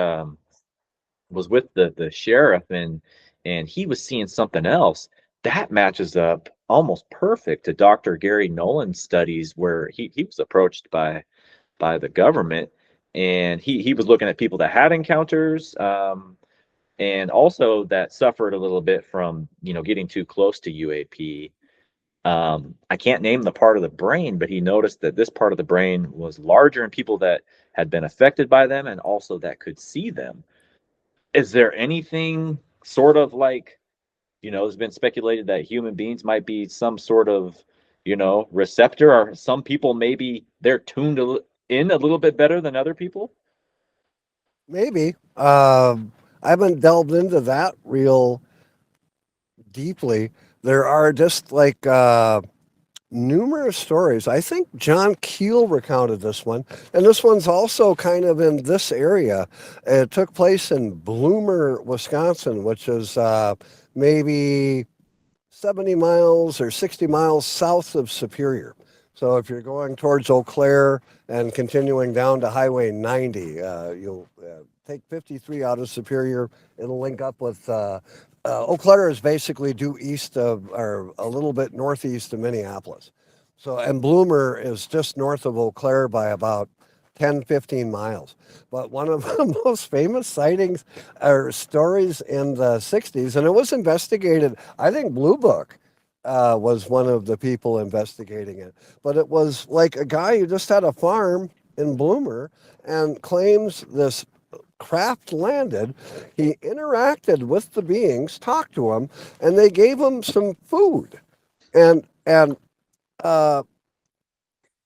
was with the sheriff, and he was seeing something else that matches up almost perfect to Dr. Gary Nolan's studies, where he was approached by the government, and he was looking at people that had encounters, and also that suffered a little bit from getting too close to UAP. I can't name the part of the brain, but he noticed that this part of the brain was larger in people that had been affected by them, and also that could see them. Is there anything sort of like, there's been speculated that human beings might be some sort of, receptor, or some people maybe they're tuned in a little bit better than other people? Maybe. I haven't delved into that real deeply. There are just like numerous stories. I think John Keel recounted this one, and this one's also kind of in this area. It took place in Bloomer, Wisconsin, which is maybe 70 miles or 60 miles south of Superior. So if you're going towards Eau Claire and continuing down to Highway 90, you'll take 53 out of Superior. It'll link up with Eau Claire is basically due east of, or a little bit northeast of Minneapolis. So, and Bloomer is just north of Eau Claire by about 10, 15 miles. But one of the most famous sightings or stories in the 60s, and it was investigated, I think Blue Book was one of the people investigating it. But it was like a guy who just had a farm in Bloomer and claims this craft landed. He interacted with the beings, talked to them, and they gave him some food. And uh,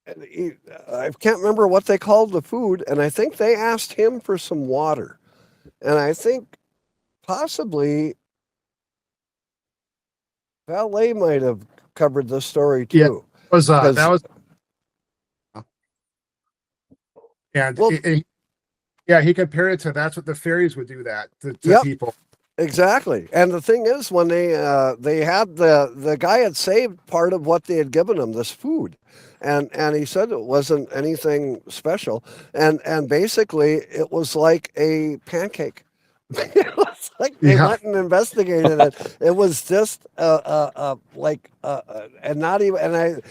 I can't remember what they called the food, and I think they asked him for some water. And I think possibly Valet might have covered this story yeah, too. that was Because And Well, yeah, he compared it to that's what the fairies would do that to yep, people. exactly. And the thing is, when they had the guy had saved part of what they had given him, this food, and he said it wasn't anything special, and basically it was like a pancake. It was like they Yeah. went and investigated it. It was just and not even and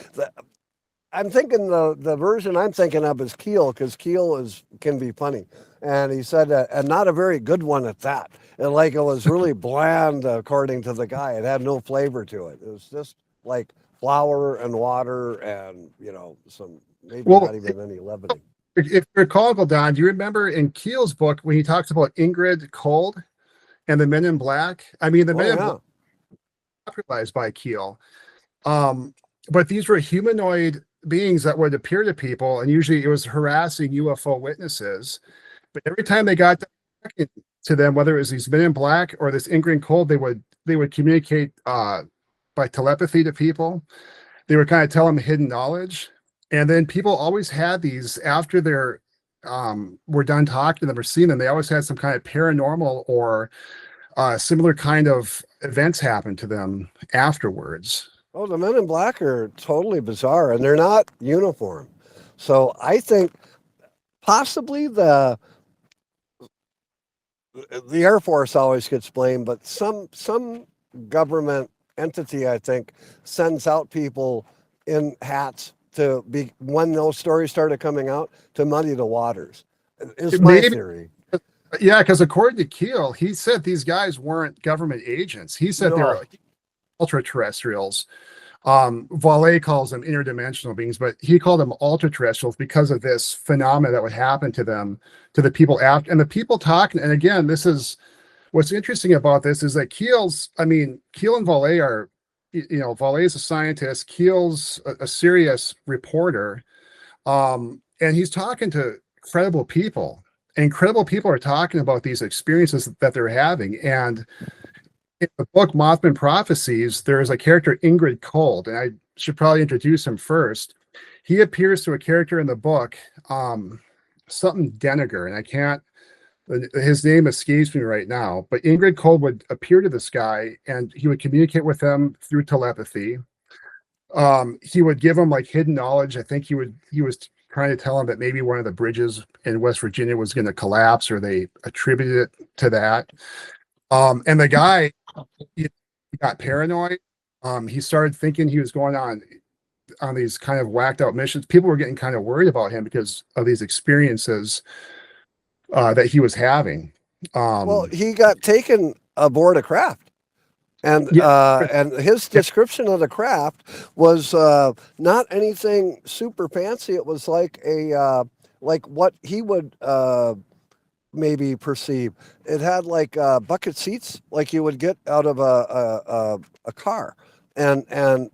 I'm thinking the version I'm thinking of is Keel, because Keel can be funny, and he said and not a very good one at that. And like it was really bland, according to the guy. It had no flavor to it. It was just like flour and water, and some maybe Well, not even any leavening. if you recall, Don, do you remember in Keel's book when he talks about Ingrid Cold and the Men in Black? I mean, the Oh Men in Black yeah, were popularized by Keel. But these were humanoid beings that would appear to people, and usually it was harassing UFO witnesses. But every time they got to them, whether it was these Men in Black or this Ingrid Cold, they would communicate by telepathy to people. They would kind of tell them hidden knowledge, and then people always had these after they're were done talking to them or seeing them. They always had some kind of paranormal or similar kind of events happen to them afterwards. oh, the Men in Black are totally bizarre, and they're not uniform. So I think possibly the Air Force always gets blamed, but some government entity, I think, sends out people in hats to be when those stories started coming out to muddy the waters. Is my Maybe, theory. yeah, because according to Keel, he said these guys weren't government agents. He said they No. were ultra terrestrials. Valet calls them interdimensional beings, but he called them ultra terrestrials because of this phenomena that would happen to them, to the people after, and the people talking. And again, this is what's interesting about this is that Keel and Valet are, Valet is a scientist, Keel's a serious reporter, and he's talking to credible people. And credible people are talking about these experiences that they're having. And in the book Mothman Prophecies, there is a character, Ingrid Cold, and I should probably introduce him first. He appears to a character in the book, something Deniger, and I can't, his name escapes me right now, but Ingrid Cold would appear to this guy and he would communicate with them through telepathy. He would give him like hidden knowledge. I think he was trying to tell him that maybe one of the bridges in West Virginia was going to collapse, or they attributed it to that. And the guy, he got paranoid. He started thinking he was going on these kind of whacked out missions. People were getting kind of worried about him because of these experiences that he was having. Well, he got taken aboard a craft. And Yeah. and his description of the craft was not anything super fancy. It was like like what he would maybe perceive. It had like bucket seats, like you would get out of a car, and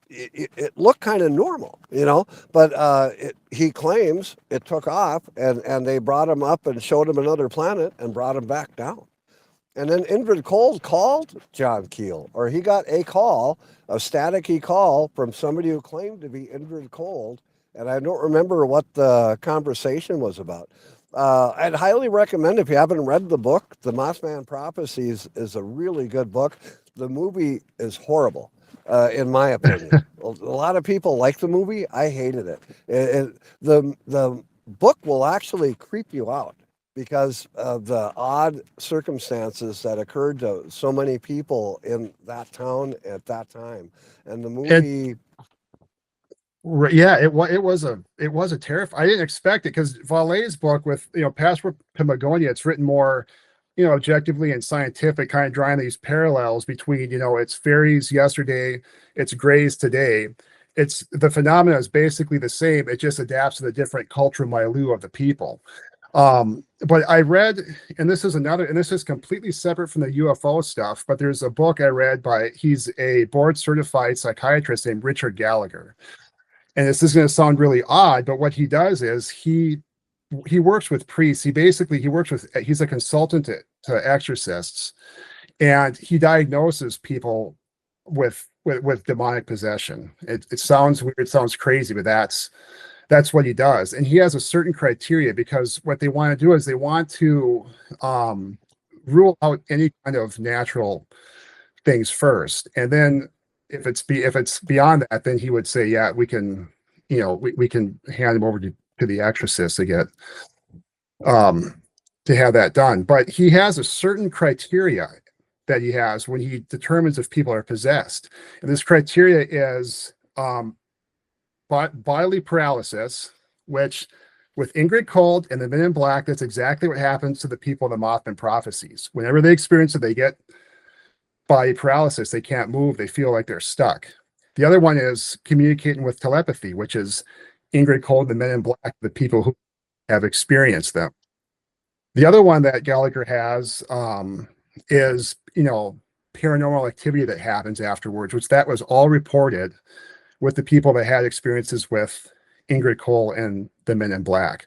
it looked kind of normal, But he claims it took off, and they brought him up and showed him another planet and brought him back down. And then Ingrid Cold called John Keel, or he got a call, a staticky call from somebody who claimed to be Ingrid Cold. And I don't remember what the conversation was about. I'd highly recommend, if you haven't read the book, The Mothman Prophecies is a really good book. The movie is horrible, in my opinion. A lot of people like the movie. I hated it. The book will actually creep you out, because of the odd circumstances that occurred to so many people in that town at that time. And the movie, Yeah, it was a terrifying. I didn't expect it because Valet's book with Passport to Magonia, it's written more objectively and scientific, kind of drawing these parallels between it's fairies yesterday, it's grays today. It's the phenomena is basically the same. It just adapts to the different cultural milieu of the people. But I read, and this is completely separate from the UFO stuff, but there's a book I read he's a board certified psychiatrist named Richard Gallagher. And this is going to sound really odd, but what he does is he works with priests. He's a consultant to exorcists, and he diagnoses people with demonic possession. It sounds weird, it sounds crazy, but that's that's what he does. And he has a certain criteria, because what they want to do is they want to rule out any kind of natural things first. And then if it's beyond that, then he would say, yeah, we can, we can hand him over to the exorcist to have that done. But he has a certain criteria that he has when he determines if people are possessed. And this criteria is bodily paralysis, which with Ingrid Cold and the Men in Black, that's exactly what happens to the people in the Mothman prophecies. Whenever they experience it, they get body paralysis. They can't move. They feel like they're stuck. The other one is communicating with telepathy, which is Ingrid Cold, the Men in Black, the people who have experienced them. The other one that Gallagher has is, paranormal activity that happens afterwards, which that was all reported with the people that had experiences with Ingrid Cole and the Men in Black.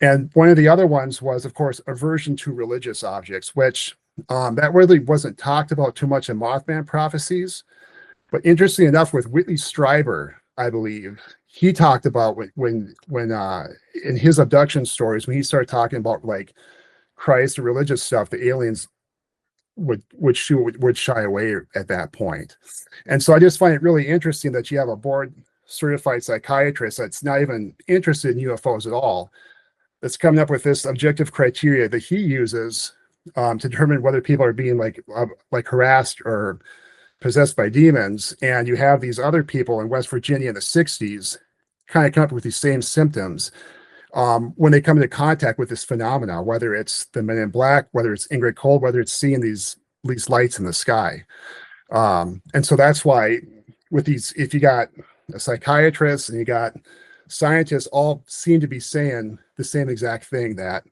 And one of the other ones was, of course, aversion to religious objects, which that really wasn't talked about too much in Mothman prophecies. But interestingly enough, with Whitley Strieber, I believe, he talked about when in his abduction stories, when he started talking about like Christ or religious stuff, the aliens would shy away at that point. And so I just find it really interesting that you have a board certified psychiatrist that's not even interested in UFOs at all, that's coming up with this objective criteria that he uses to determine whether people are being like harassed or possessed by demons. And you have these other people in West Virginia in the 60s kind of come up with these same symptoms when they come into contact with this phenomena, whether it's the Men in Black, whether it's Ingrid Cole, whether it's seeing these lights in the sky. And so that's why with these, if you got a psychiatrist and you got scientists, all seem to be saying the same exact thing that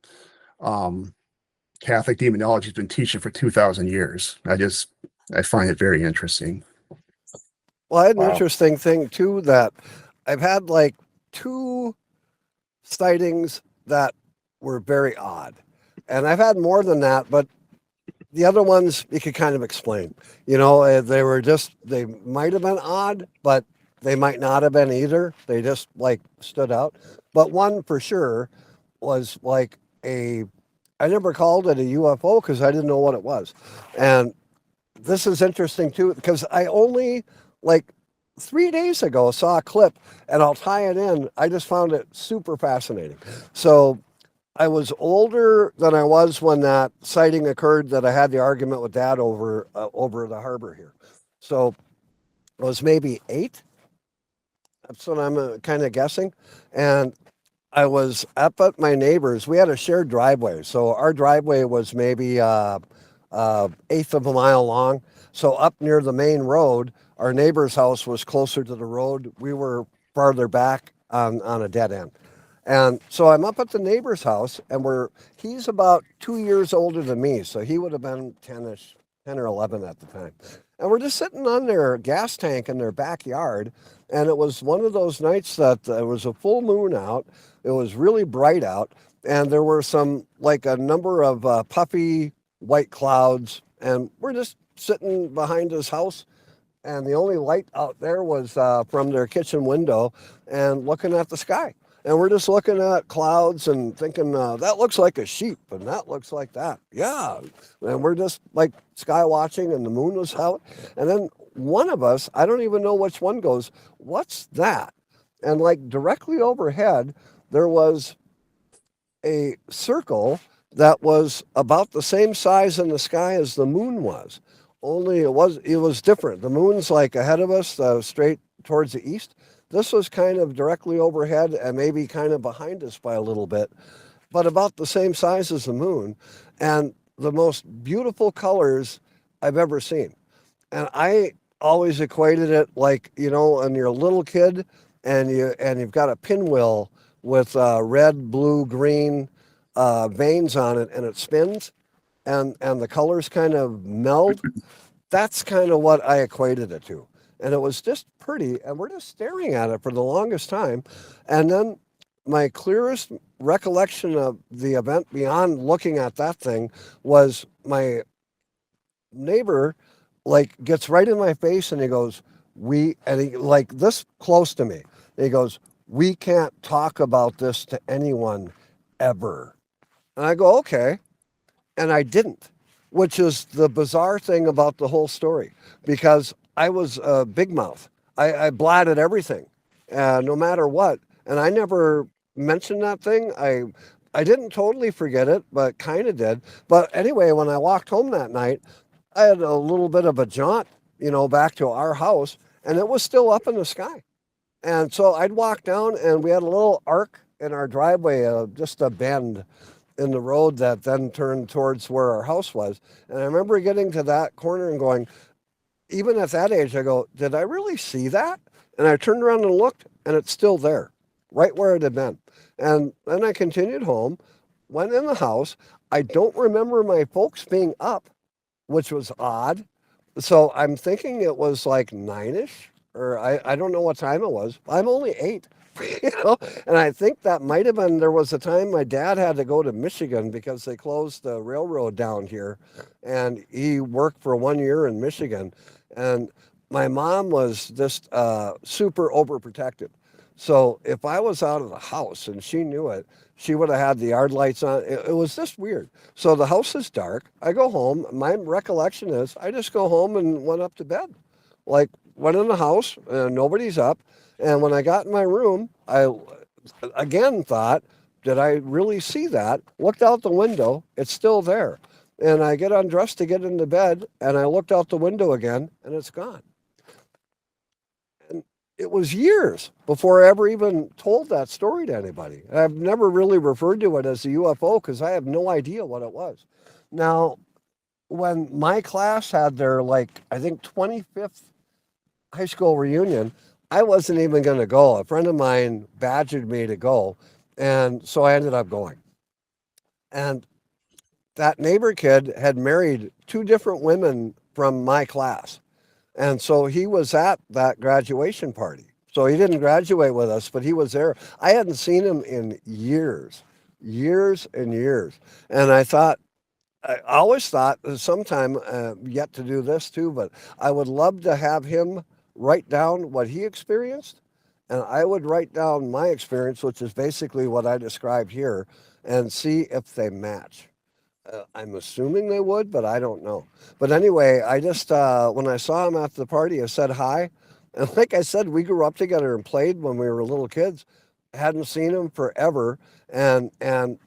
Catholic demonology has been teaching for 2,000 years. I find it very interesting. Well, I had an Wow. interesting thing too, that I've had like 2 sightings that were very odd. And I've had more than that, but the other ones you could kind of explain. They might have been odd, but they might not have been either. They just like stood out. But one for sure was like I never called it a UFO because I didn't know what it was. And this is interesting too, because I only like 3 days ago saw a clip, and I'll tie it in. I just found it super fascinating. So I was older than I was when that sighting occurred that I had the argument with Dad over the harbor here. So I was maybe 8. That's what I'm kind of guessing. And I was up at my neighbor's. We had a shared driveway. So our driveway was maybe 1/8 of a mile long. So up near the main road, our neighbor's house was closer to the road. We were farther back on a dead end. And so I'm up at the neighbor's house, and he's about 2 years older than me. So he would have been 10 or 11 at the time. And we're just sitting on their gas tank in their backyard. And it was one of those nights that there was a full moon out. It was really bright out. And there were a number of puffy white clouds. And we're just sitting behind his house. And the only light out there was from their kitchen window and looking at the sky. And we're just looking at clouds and thinking, that looks like a sheep and that looks like that. Yeah. And we're just like sky watching, and the moon was out. And then one of us, I don't even know which one, goes, "What's that?" And like directly overhead, there was a circle that was about the same size in the sky as the moon was. Only it was different. The moon's like ahead of us, straight towards the east. This was kind of directly overhead and maybe kind of behind us by a little bit, but about the same size as the moon, and the most beautiful colors I've ever seen. And I always equated it like, when you're a little kid and you've got a pinwheel with red, blue, green veins on it, and it spins, and the colors kind of meld. That's kind of what I equated it to. And it was just pretty, and we're just staring at it for the longest time. And then my clearest recollection of the event beyond looking at that thing was my neighbor gets right in my face, and he goes, and he like this close to me. And he goes, we can't talk about this to anyone ever. And I go, okay. And I didn't, which is the bizarre thing about the whole story, because I was a big mouth. I blatted everything, no matter what. And I never mentioned that thing. I didn't totally forget it, but kind of did. But anyway, when I walked home that night, I had a little bit of a jaunt, back to our house, and it was still up in the sky. And so I'd walk down, and we had a little arc in our driveway, just a bend in the road that then turned towards where our house was. And I remember getting to that corner and going, even at that age, I go, did I really see that? And I turned around and looked, and it's still there, right where it had been. And then I continued home, went in the house. I don't remember my folks being up, which was odd. So I'm thinking it was like 9ish, or I don't know what time it was. I'm only 8. And I think that might have been, there was a time my dad had to go to Michigan because they closed the railroad down here, and he worked for 1 year in Michigan. And my mom was just super overprotective. So if I was out of the house and she knew it, she would have had the yard lights on. It was just weird. So the house is dark. I go home. My recollection is I just go home and went up to bed. Like, went in the house, nobody's up. And when I got in my room, I again thought, did I really see that? Looked out the window, it's still there. And I get undressed to get into bed, and I looked out the window again, and it's gone. And it was years before I ever even told that story to anybody. I've never really referred to it as a UFO because I have no idea what it was. Now, when my class had their, I think 25th high school reunion, I wasn't even going to go. A friend of mine badgered me to go, and so I ended up going. And that neighbor kid had married 2 different women from my class, and so he was at that graduation party. So he didn't graduate with us, but he was there. I hadn't seen him in years, years and years. And I always thought sometime yet to do this too, but I would love to have him write down what he experienced, and I would write down my experience, which is basically what I described here, and see if they match. I'm assuming they would, but I don't know. But anyway, I just, when I saw him at the party, I said hi. And like I said, we grew up together and played when we were little kids. Hadn't seen him forever. And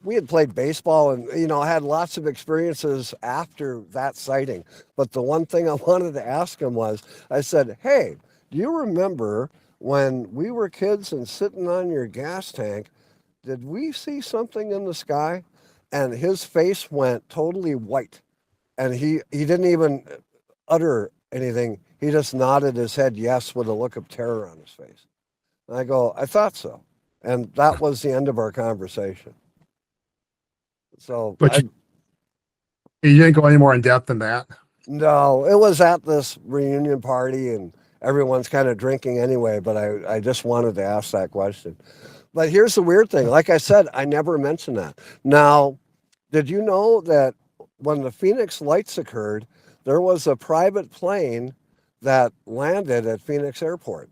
we had played baseball, and, I had lots of experiences after that sighting. But the one thing I wanted to ask him was, I said, hey, do you remember when we were kids and sitting on your gas tank, did we see something in the sky? And his face went totally white. And he didn't even utter anything. He just nodded his head yes with a look of terror on his face. And I go, I thought so. And that was the end of our conversation. So, But you didn't go any more in depth than that. No, it was at this reunion party, and everyone's kind of drinking anyway, but I just wanted to ask that question. But here's the weird thing. Like I said, I never mentioned that. Now, did you know that when the Phoenix lights occurred, there was a private plane that landed at Phoenix Airport?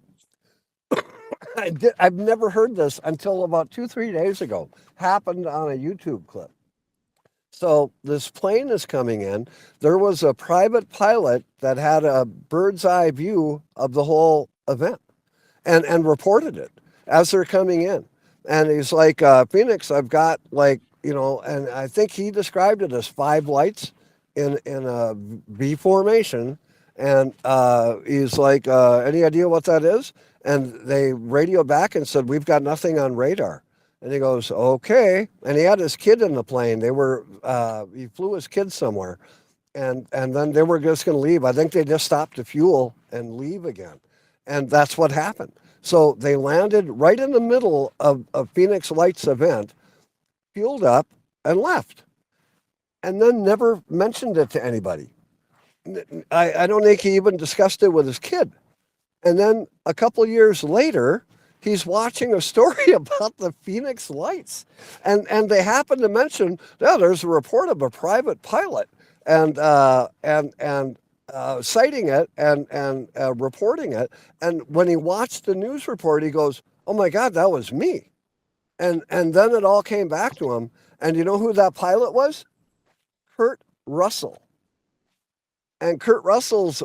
I've never heard this until about 2-3 days ago. Happened on a YouTube clip. So this plane is coming in. There was a private pilot that had a bird's eye view of the whole event and reported it as they're coming in. And he's like, Phoenix, I've got and I think he described it as 5 lights in a V formation. And he's like, any idea what that is? And they radioed back and said, we've got nothing on radar. And he goes, okay. And he had his kid in the plane. He flew his kid somewhere. And then they were just going to leave. I think they just stopped to fuel and leave again. And that's what happened. So they landed right in the middle of Phoenix Lights event, fueled up, and left. And then never mentioned it to anybody. I don't think he even discussed it with his kid. And then a couple years later, he's watching a story about the Phoenix Lights. And they happen to mention, there's a report of a private pilot and citing it and reporting it. And when he watched the news report, he goes, oh my God, that was me. And then it all came back to him. And you know who that pilot was? Kurt Russell. And Kurt Russell's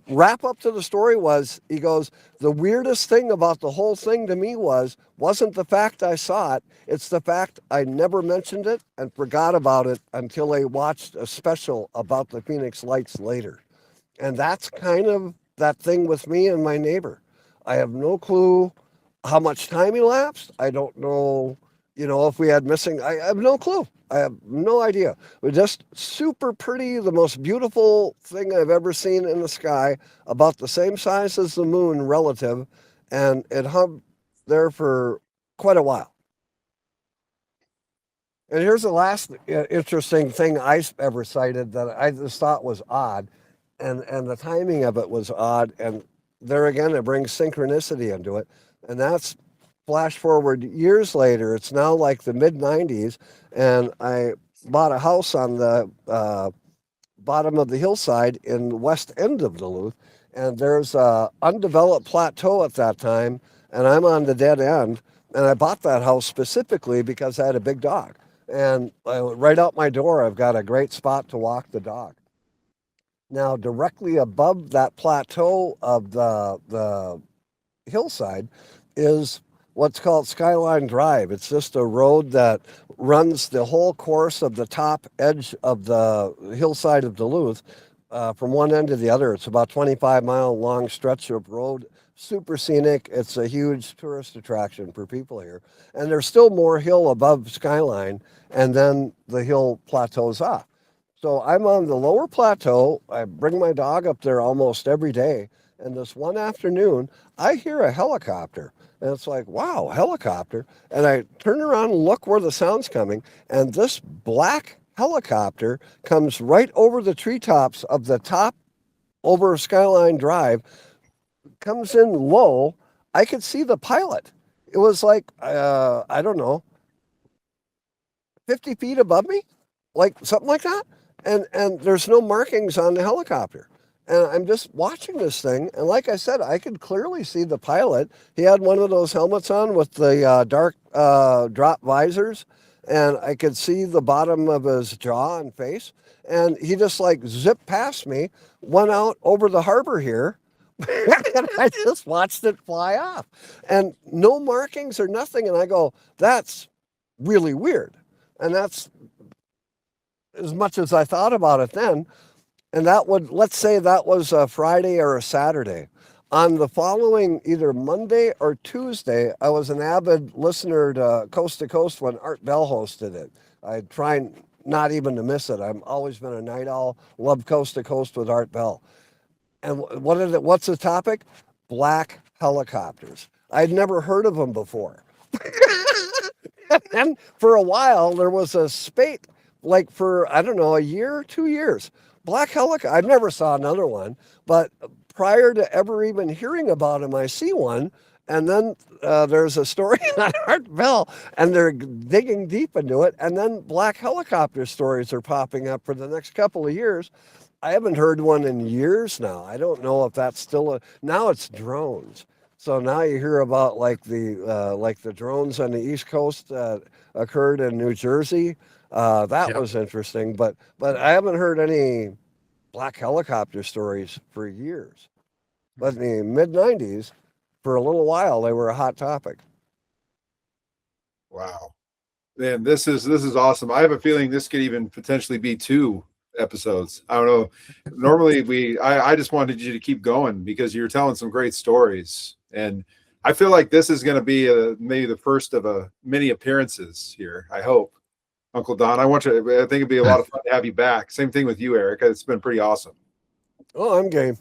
wrap up to the story was, he goes, the weirdest thing about the whole thing to me wasn't the fact I saw it. It's the fact I never mentioned it and forgot about it until I watched a special about the Phoenix Lights later. And that's kind of that thing with me and my neighbor. I have no clue how much time elapsed. I don't know, if we had missing, I have no clue. I have no idea. But just super pretty, the most beautiful thing I've ever seen in the sky, about the same size as the moon relative, and it hung there for quite a while. And here's the last interesting thing I ever cited that I just thought was odd, and the timing of it was odd, and there again, it brings synchronicity into it, and that's flash forward years later. It's now like the mid 90s, and I bought a house on the bottom of the hillside in the west end of Duluth, and there's a undeveloped plateau at that time, and I'm on the dead end, and I bought that house specifically because I had a big dog, and right out my door I've got a great spot to walk the dog. Now directly above that plateau of the hillside is what's called Skyline Drive. It's just a road that runs the whole course of the top edge of the hillside of Duluth from one end to the other. It's about 25-mile long stretch of road, super scenic. It's a huge tourist attraction for people here. And there's still more hill above Skyline, and then the hill plateaus off. So I'm on the lower plateau. I bring my dog up there almost every day. And this one afternoon, I hear a helicopter. And it's like, wow, helicopter. And I turn around and look where the sound's coming. And this black helicopter comes right over the treetops of the top over Skyline Drive, comes in low. I could see the pilot. It was like, I don't know, 50 feet above me, like something like that. And there's no markings on the helicopter. And I'm just watching this thing. And like I said, I could clearly see the pilot. He had one of those helmets on with the dark drop visors. And I could see the bottom of his jaw and face. And he just like zipped past me, went out over the harbor here. And I just watched it fly off. And no markings or nothing. And I go, that's really weird. And that's as much as I thought about it then. And that would, let's say that was a Friday or a Saturday. On the following either Monday or Tuesday, I was an avid listener to Coast when Art Bell hosted it. I try not even to miss it. I've always been a night owl, love Coast to Coast with Art Bell. And what's the topic? Black helicopters. I'd never heard of them before. And for a while, there was a spate, like for, I don't know, a year or 2 years. Black helicopter. I never saw another one, but prior to ever even hearing about him, I see one. And then there's a story on Art Bell, and they're digging deep into it. And then black helicopter stories are popping up for the next couple of years. I haven't heard one in years now. I don't know if that's still now it's drones. So now you hear about like the drones on the East Coast that occurred in New Jersey. That was interesting, but I haven't heard any black helicopter stories for years. But in the mid 90s, for a little while, they were a hot topic. Wow, man, this is awesome. I have a feeling this could even potentially be 2 episodes. I don't know. Normally I just wanted you to keep going because you're telling some great stories, and I feel like this is going to be maybe the first of many appearances here. I hope. Uncle Donn, I think it'd be a lot of fun to have you back. Same thing with you, Eric. It's been pretty awesome. Oh, I'm game.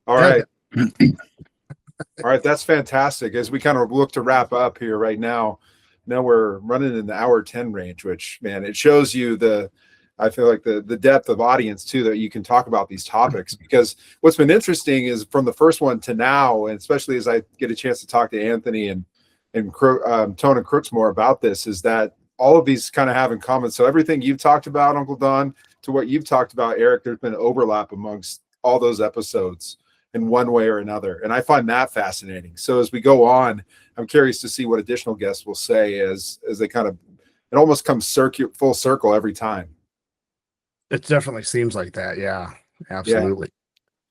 All right. All right, that's fantastic. As we kind of look to wrap up here right now, we're running in the hour 10 range, which, man, it shows you I feel like the depth of audience too, that you can talk about these topics, because what's been interesting is from the first one to now, and especially as I get a chance to talk to Anthony and Tone and Crooks more about this, is that all of these kind of have in common. So everything you've talked about, Uncle Donn, to what you've talked about, Eric, there's been overlap amongst all those episodes. in one way or another. And I find that fascinating. So as we go on, I'm curious to see what additional guests will say as they kind of, it almost comes full circle every time. It definitely seems like that. Yeah, absolutely.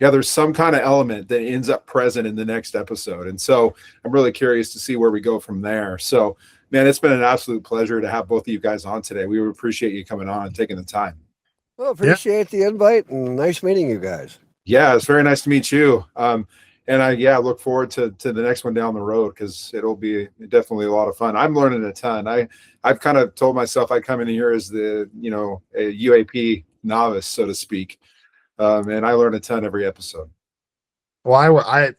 Yeah, there's some kind of element that ends up present in the next episode. And so I'm really curious to see where we go from there. So, man, it's been an absolute pleasure to have both of you guys on today. We appreciate you coming on and taking the time. Well, appreciate the invite and nice meeting you guys. Yeah, it's very nice to meet you. And I look forward to the next one down the road, because it'll be definitely a lot of fun. I'm learning a ton. I've kind of told myself I come in here as the, a UAP novice, so to speak. And I learn a ton every episode. Well, I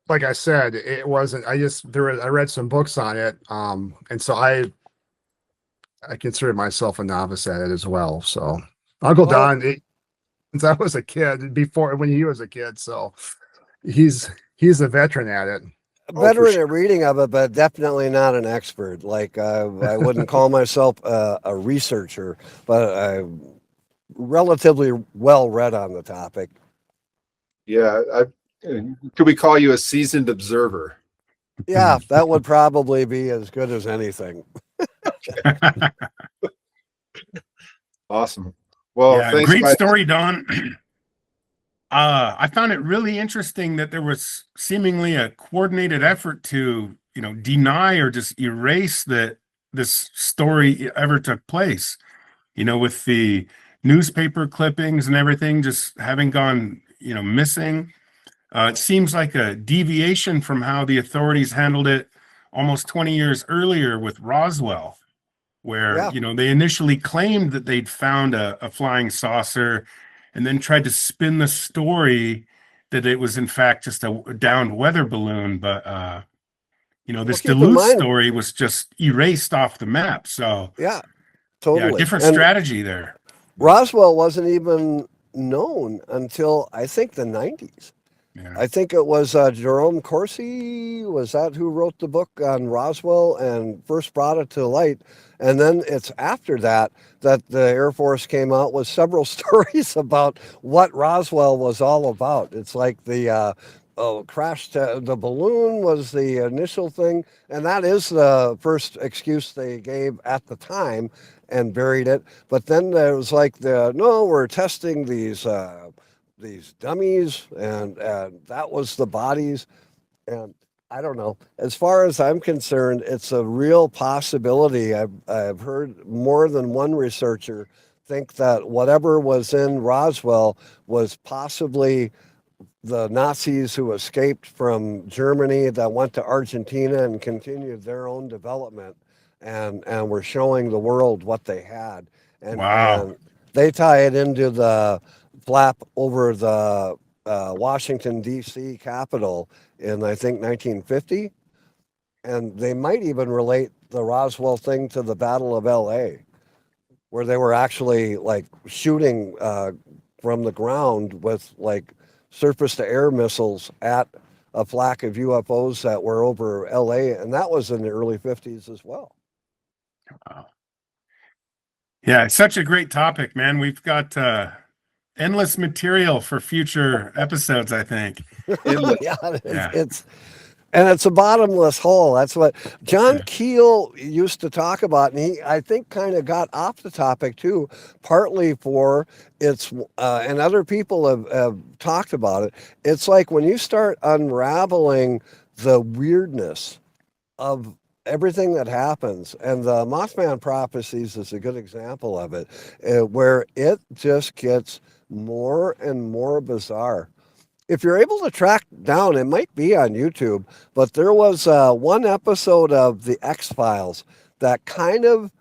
like I said, it wasn't. I read some books on it, and so I consider myself a novice at it as well. So Uncle Donn, since I was a kid, before when he was a kid, so he's a veteran at it. Veteran at reading of it, but definitely not an expert. Like I wouldn't call myself a researcher, but I'm relatively well read on the topic. Yeah, could we call you a seasoned observer? Yeah, that would probably be as good as anything. Awesome. Well, yeah, thanks, great guys. story, Don. I found it really interesting that there was seemingly a coordinated effort to, deny or just erase that this story ever took place. With the newspaper clippings and everything just having gone, missing. It seems like a deviation from how the authorities handled it almost 20 years earlier with Roswell, where, they initially claimed that they'd found a flying saucer and then tried to spin the story that it was in fact just a downed weather balloon. But, this Duluth story was just erased off the map. So yeah, totally. Yeah, different strategy there. Roswell wasn't even known until I think the 90s. Yeah. I think it was Jerome Corsi, was that who wrote the book on Roswell and first brought it to light. And then it's after that the Air Force came out with several stories about what Roswell was all about. It's like the the balloon was the initial thing, and that is the first excuse they gave at the time and buried it. But then there was like we're testing these dummies, and that was the bodies. And I don't know. As far as I'm concerned, it's a real possibility. I've heard more than one researcher think that whatever was in Roswell was possibly the Nazis who escaped from Germany that went to Argentina and continued their own development and were showing the world what they had. And, and they tie it into the flap over the Washington, D.C. Capitol in, I think, 1950. And they might even relate the Roswell thing to the Battle of L.A., where they were actually like shooting from the ground with like surface-to-air missiles at a flak of UFOs that were over LA, and that was in the early 50s as well. Wow. Yeah, it's such a great topic, man. We've got endless material for future episodes, I think. It's a bottomless hole. That's what John Keel used to talk about, and he, I think, kind of got off the topic too, partly for it's, and other people have talked about it. It's like when you start unraveling the weirdness of everything that happens, and the Mothman prophecies is a good example of it, where it just gets more and more bizarre. If you're able to track down, it might be on YouTube, but there was one episode of The X-Files that kind of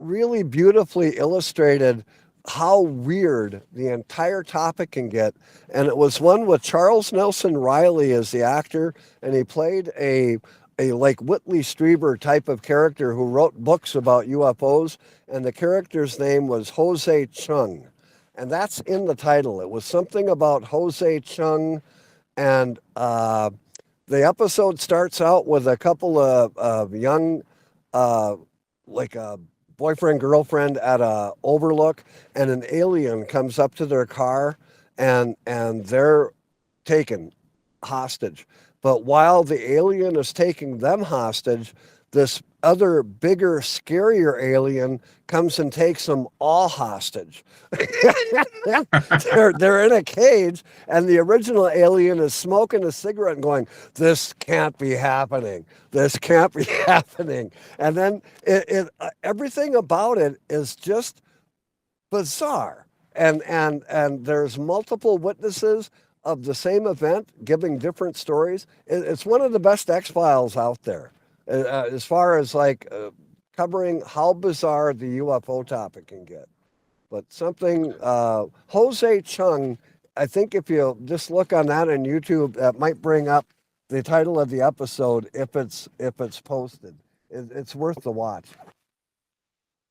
really beautifully illustrated how weird the entire topic can get. And it was one with Charles Nelson Riley as the actor, and he played a like Whitley Strieber type of character who wrote books about UFOs, and the character's name was Jose Chung. And that's in the title. It was something about Jose Chung, and the episode starts out with a couple of young, like a boyfriend, girlfriend at a overlook, and an alien comes up to their car, and they're taken hostage. But while the alien is taking them hostage, this other bigger, scarier alien comes and takes them all hostage. they're in a cage, and the original alien is smoking a cigarette and going, "This can't be happening. This can't be happening." And then everything about it is just bizarre. And there's multiple witnesses of the same event giving different stories. It's one of the best X-Files out there, as far as like covering how bizarre the UFO topic can get. But something Jose Chung, I think if you just look on that on YouTube, that might bring up the title of the episode if it's posted. It's worth the watch.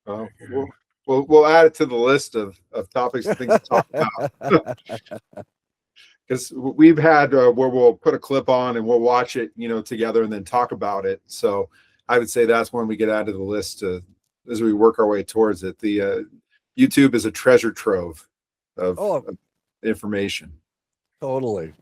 Oh, we'll add it to the list of topics and things to talk about. Because we've had where we'll put a clip on and we'll watch it, together and then talk about it. So I would say that's when we get added to the list as we work our way towards it. The YouTube is a treasure trove of information. Totally.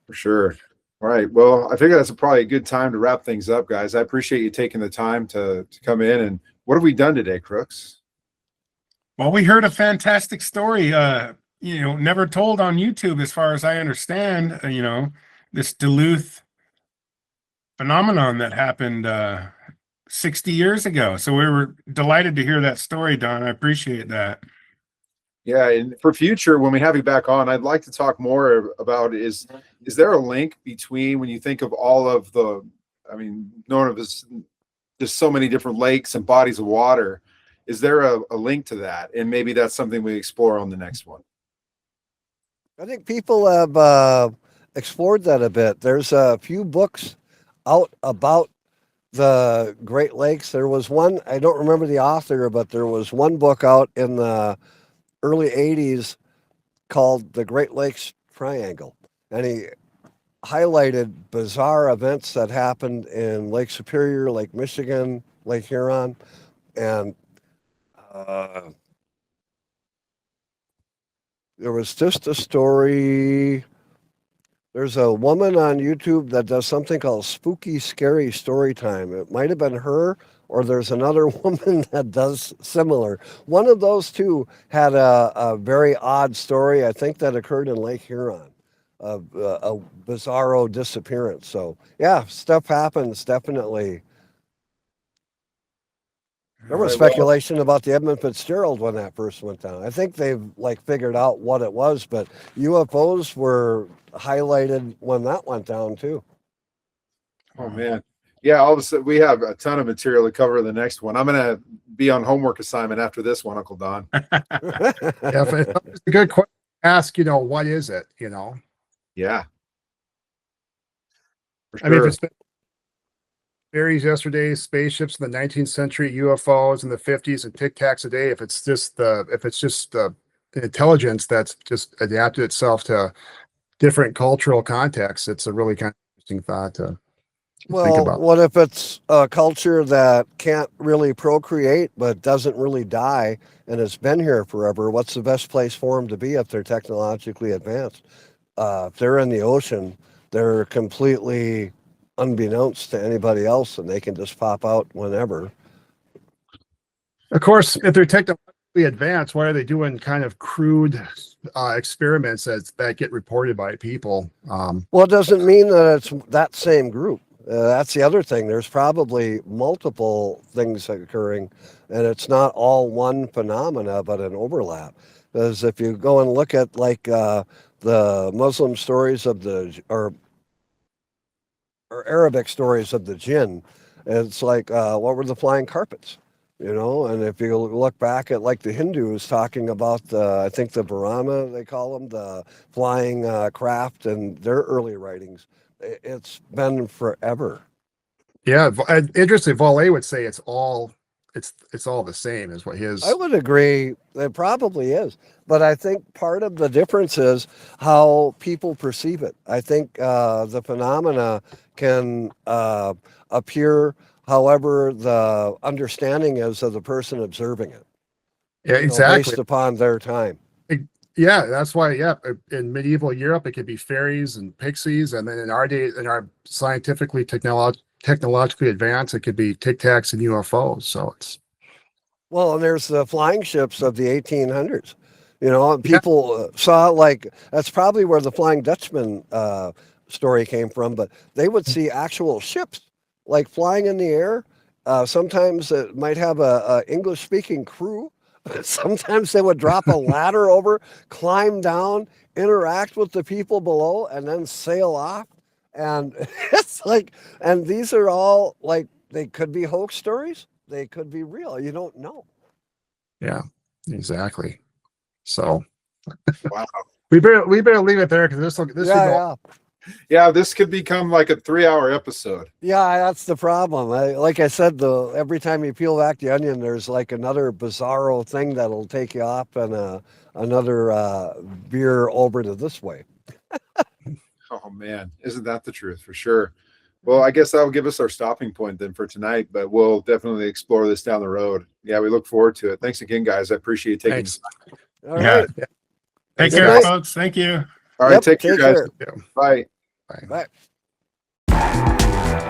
For sure. All right. Well, I think that's probably a good time to wrap things up, guys. I appreciate you taking the time to come in. And what have we done today, Crooks? Well, we heard a fantastic story, never told on YouTube, as far as I understand, this Duluth phenomenon that happened 60 years ago. So we were delighted to hear that story, Donn. I appreciate that. Yeah, and for future, when we have you back on, I'd like to talk more about is there a link between when you think of all of the, known of as just so many different lakes and bodies of water, is there a link to that? And maybe that's something we explore on the next one. I think people have explored that a bit. There's a few books out about the Great Lakes. There was one, I don't remember the author, but there was one book out in the early 80s called The Great Lakes Triangle. And he highlighted bizarre events that happened in Lake Superior, Lake Michigan, Lake Huron. And there was just a story. There's a woman on YouTube that does something called Spooky Scary Story Time. It might have been her, or there's another woman that does similar. One of those two had a very odd story, I think, that occurred in Lake Huron, a bizarro disappearance. So, yeah, stuff happens, definitely. There was speculation about the Edmund Fitzgerald when that first went down. I think they've figured out what it was, but UFOs were highlighted when that went down too. Oh man. Yeah, all of a sudden we have a ton of material to cover in the next one. I'm gonna be on homework assignment after this one, Uncle Donn. Yeah, it's a good question to ask, what is it, Yeah. For sure. I mean, if it's been fairies yesterday, spaceships in the 19th century, UFOs in the 50s, and Tic Tacs a day, if it's just the intelligence that's just adapted itself to different cultural contexts, it's a really kind of interesting thought to think about. What if it's a culture that can't really procreate but doesn't really die and it's been here forever? What's the best place for them to be if they're technologically advanced? If they're in the ocean, they're completely unbeknownst to anybody else, and they can just pop out whenever. Of course, if they're technologically advanced, why are they doing kind of crude experiments that get reported by people? Well, it doesn't mean that it's that same group. That's the other thing. There's probably multiple things occurring, and it's not all one phenomena, but an overlap. Because if you go and look at the Muslim stories of or Arabic stories of the jinn, it's what were the flying carpets? And if you look back at the Hindus talking about I think the Brahma, they call them, the flying craft, and their early writings, it's been forever. Yeah, interesting. Valet would say it's all the same, is what his. I would agree. It probably is, but I think part of the difference is how people perceive it. I think the phenomena can appear however the understanding is of the person observing it. Yeah, exactly. Based upon their time. Yeah, that's why. Yeah, in medieval Europe, it could be fairies and pixies, and then in our day, in our scientifically technologically advanced, it could be tic tacs and UFOs. So it's Well, and there's the flying ships of the 1800s. You know, and yeah, people saw like that's probably where the Flying Dutchman story came from. But they would see actual ships like flying in the air. Sometimes it might have a English-speaking crew. Sometimes they would drop a ladder over, climb down, interact with the people below, and then sail off. And it's like, and these are all like they could be hoax stories. They could be real. You don't know. yeah, exactly. So Wow. we better leave it there because this could go. Yeah. Yeah, this could become like a 3-hour episode. Yeah, that's the problem. Like I said, every time you peel back the onion, there's like another bizarro thing that'll take you off and another veer over to this way. Oh man, isn't that the truth for sure? Well, I guess that'll give us our stopping point then for tonight, but we'll definitely explore this down the road. Yeah, we look forward to it. Thanks again, guys. I appreciate you taking. Thanks. All Yeah. right. Take Good care, night. folks. Thank you. All right, Yep, take care, take guys. care. Bye. Bye. Bye.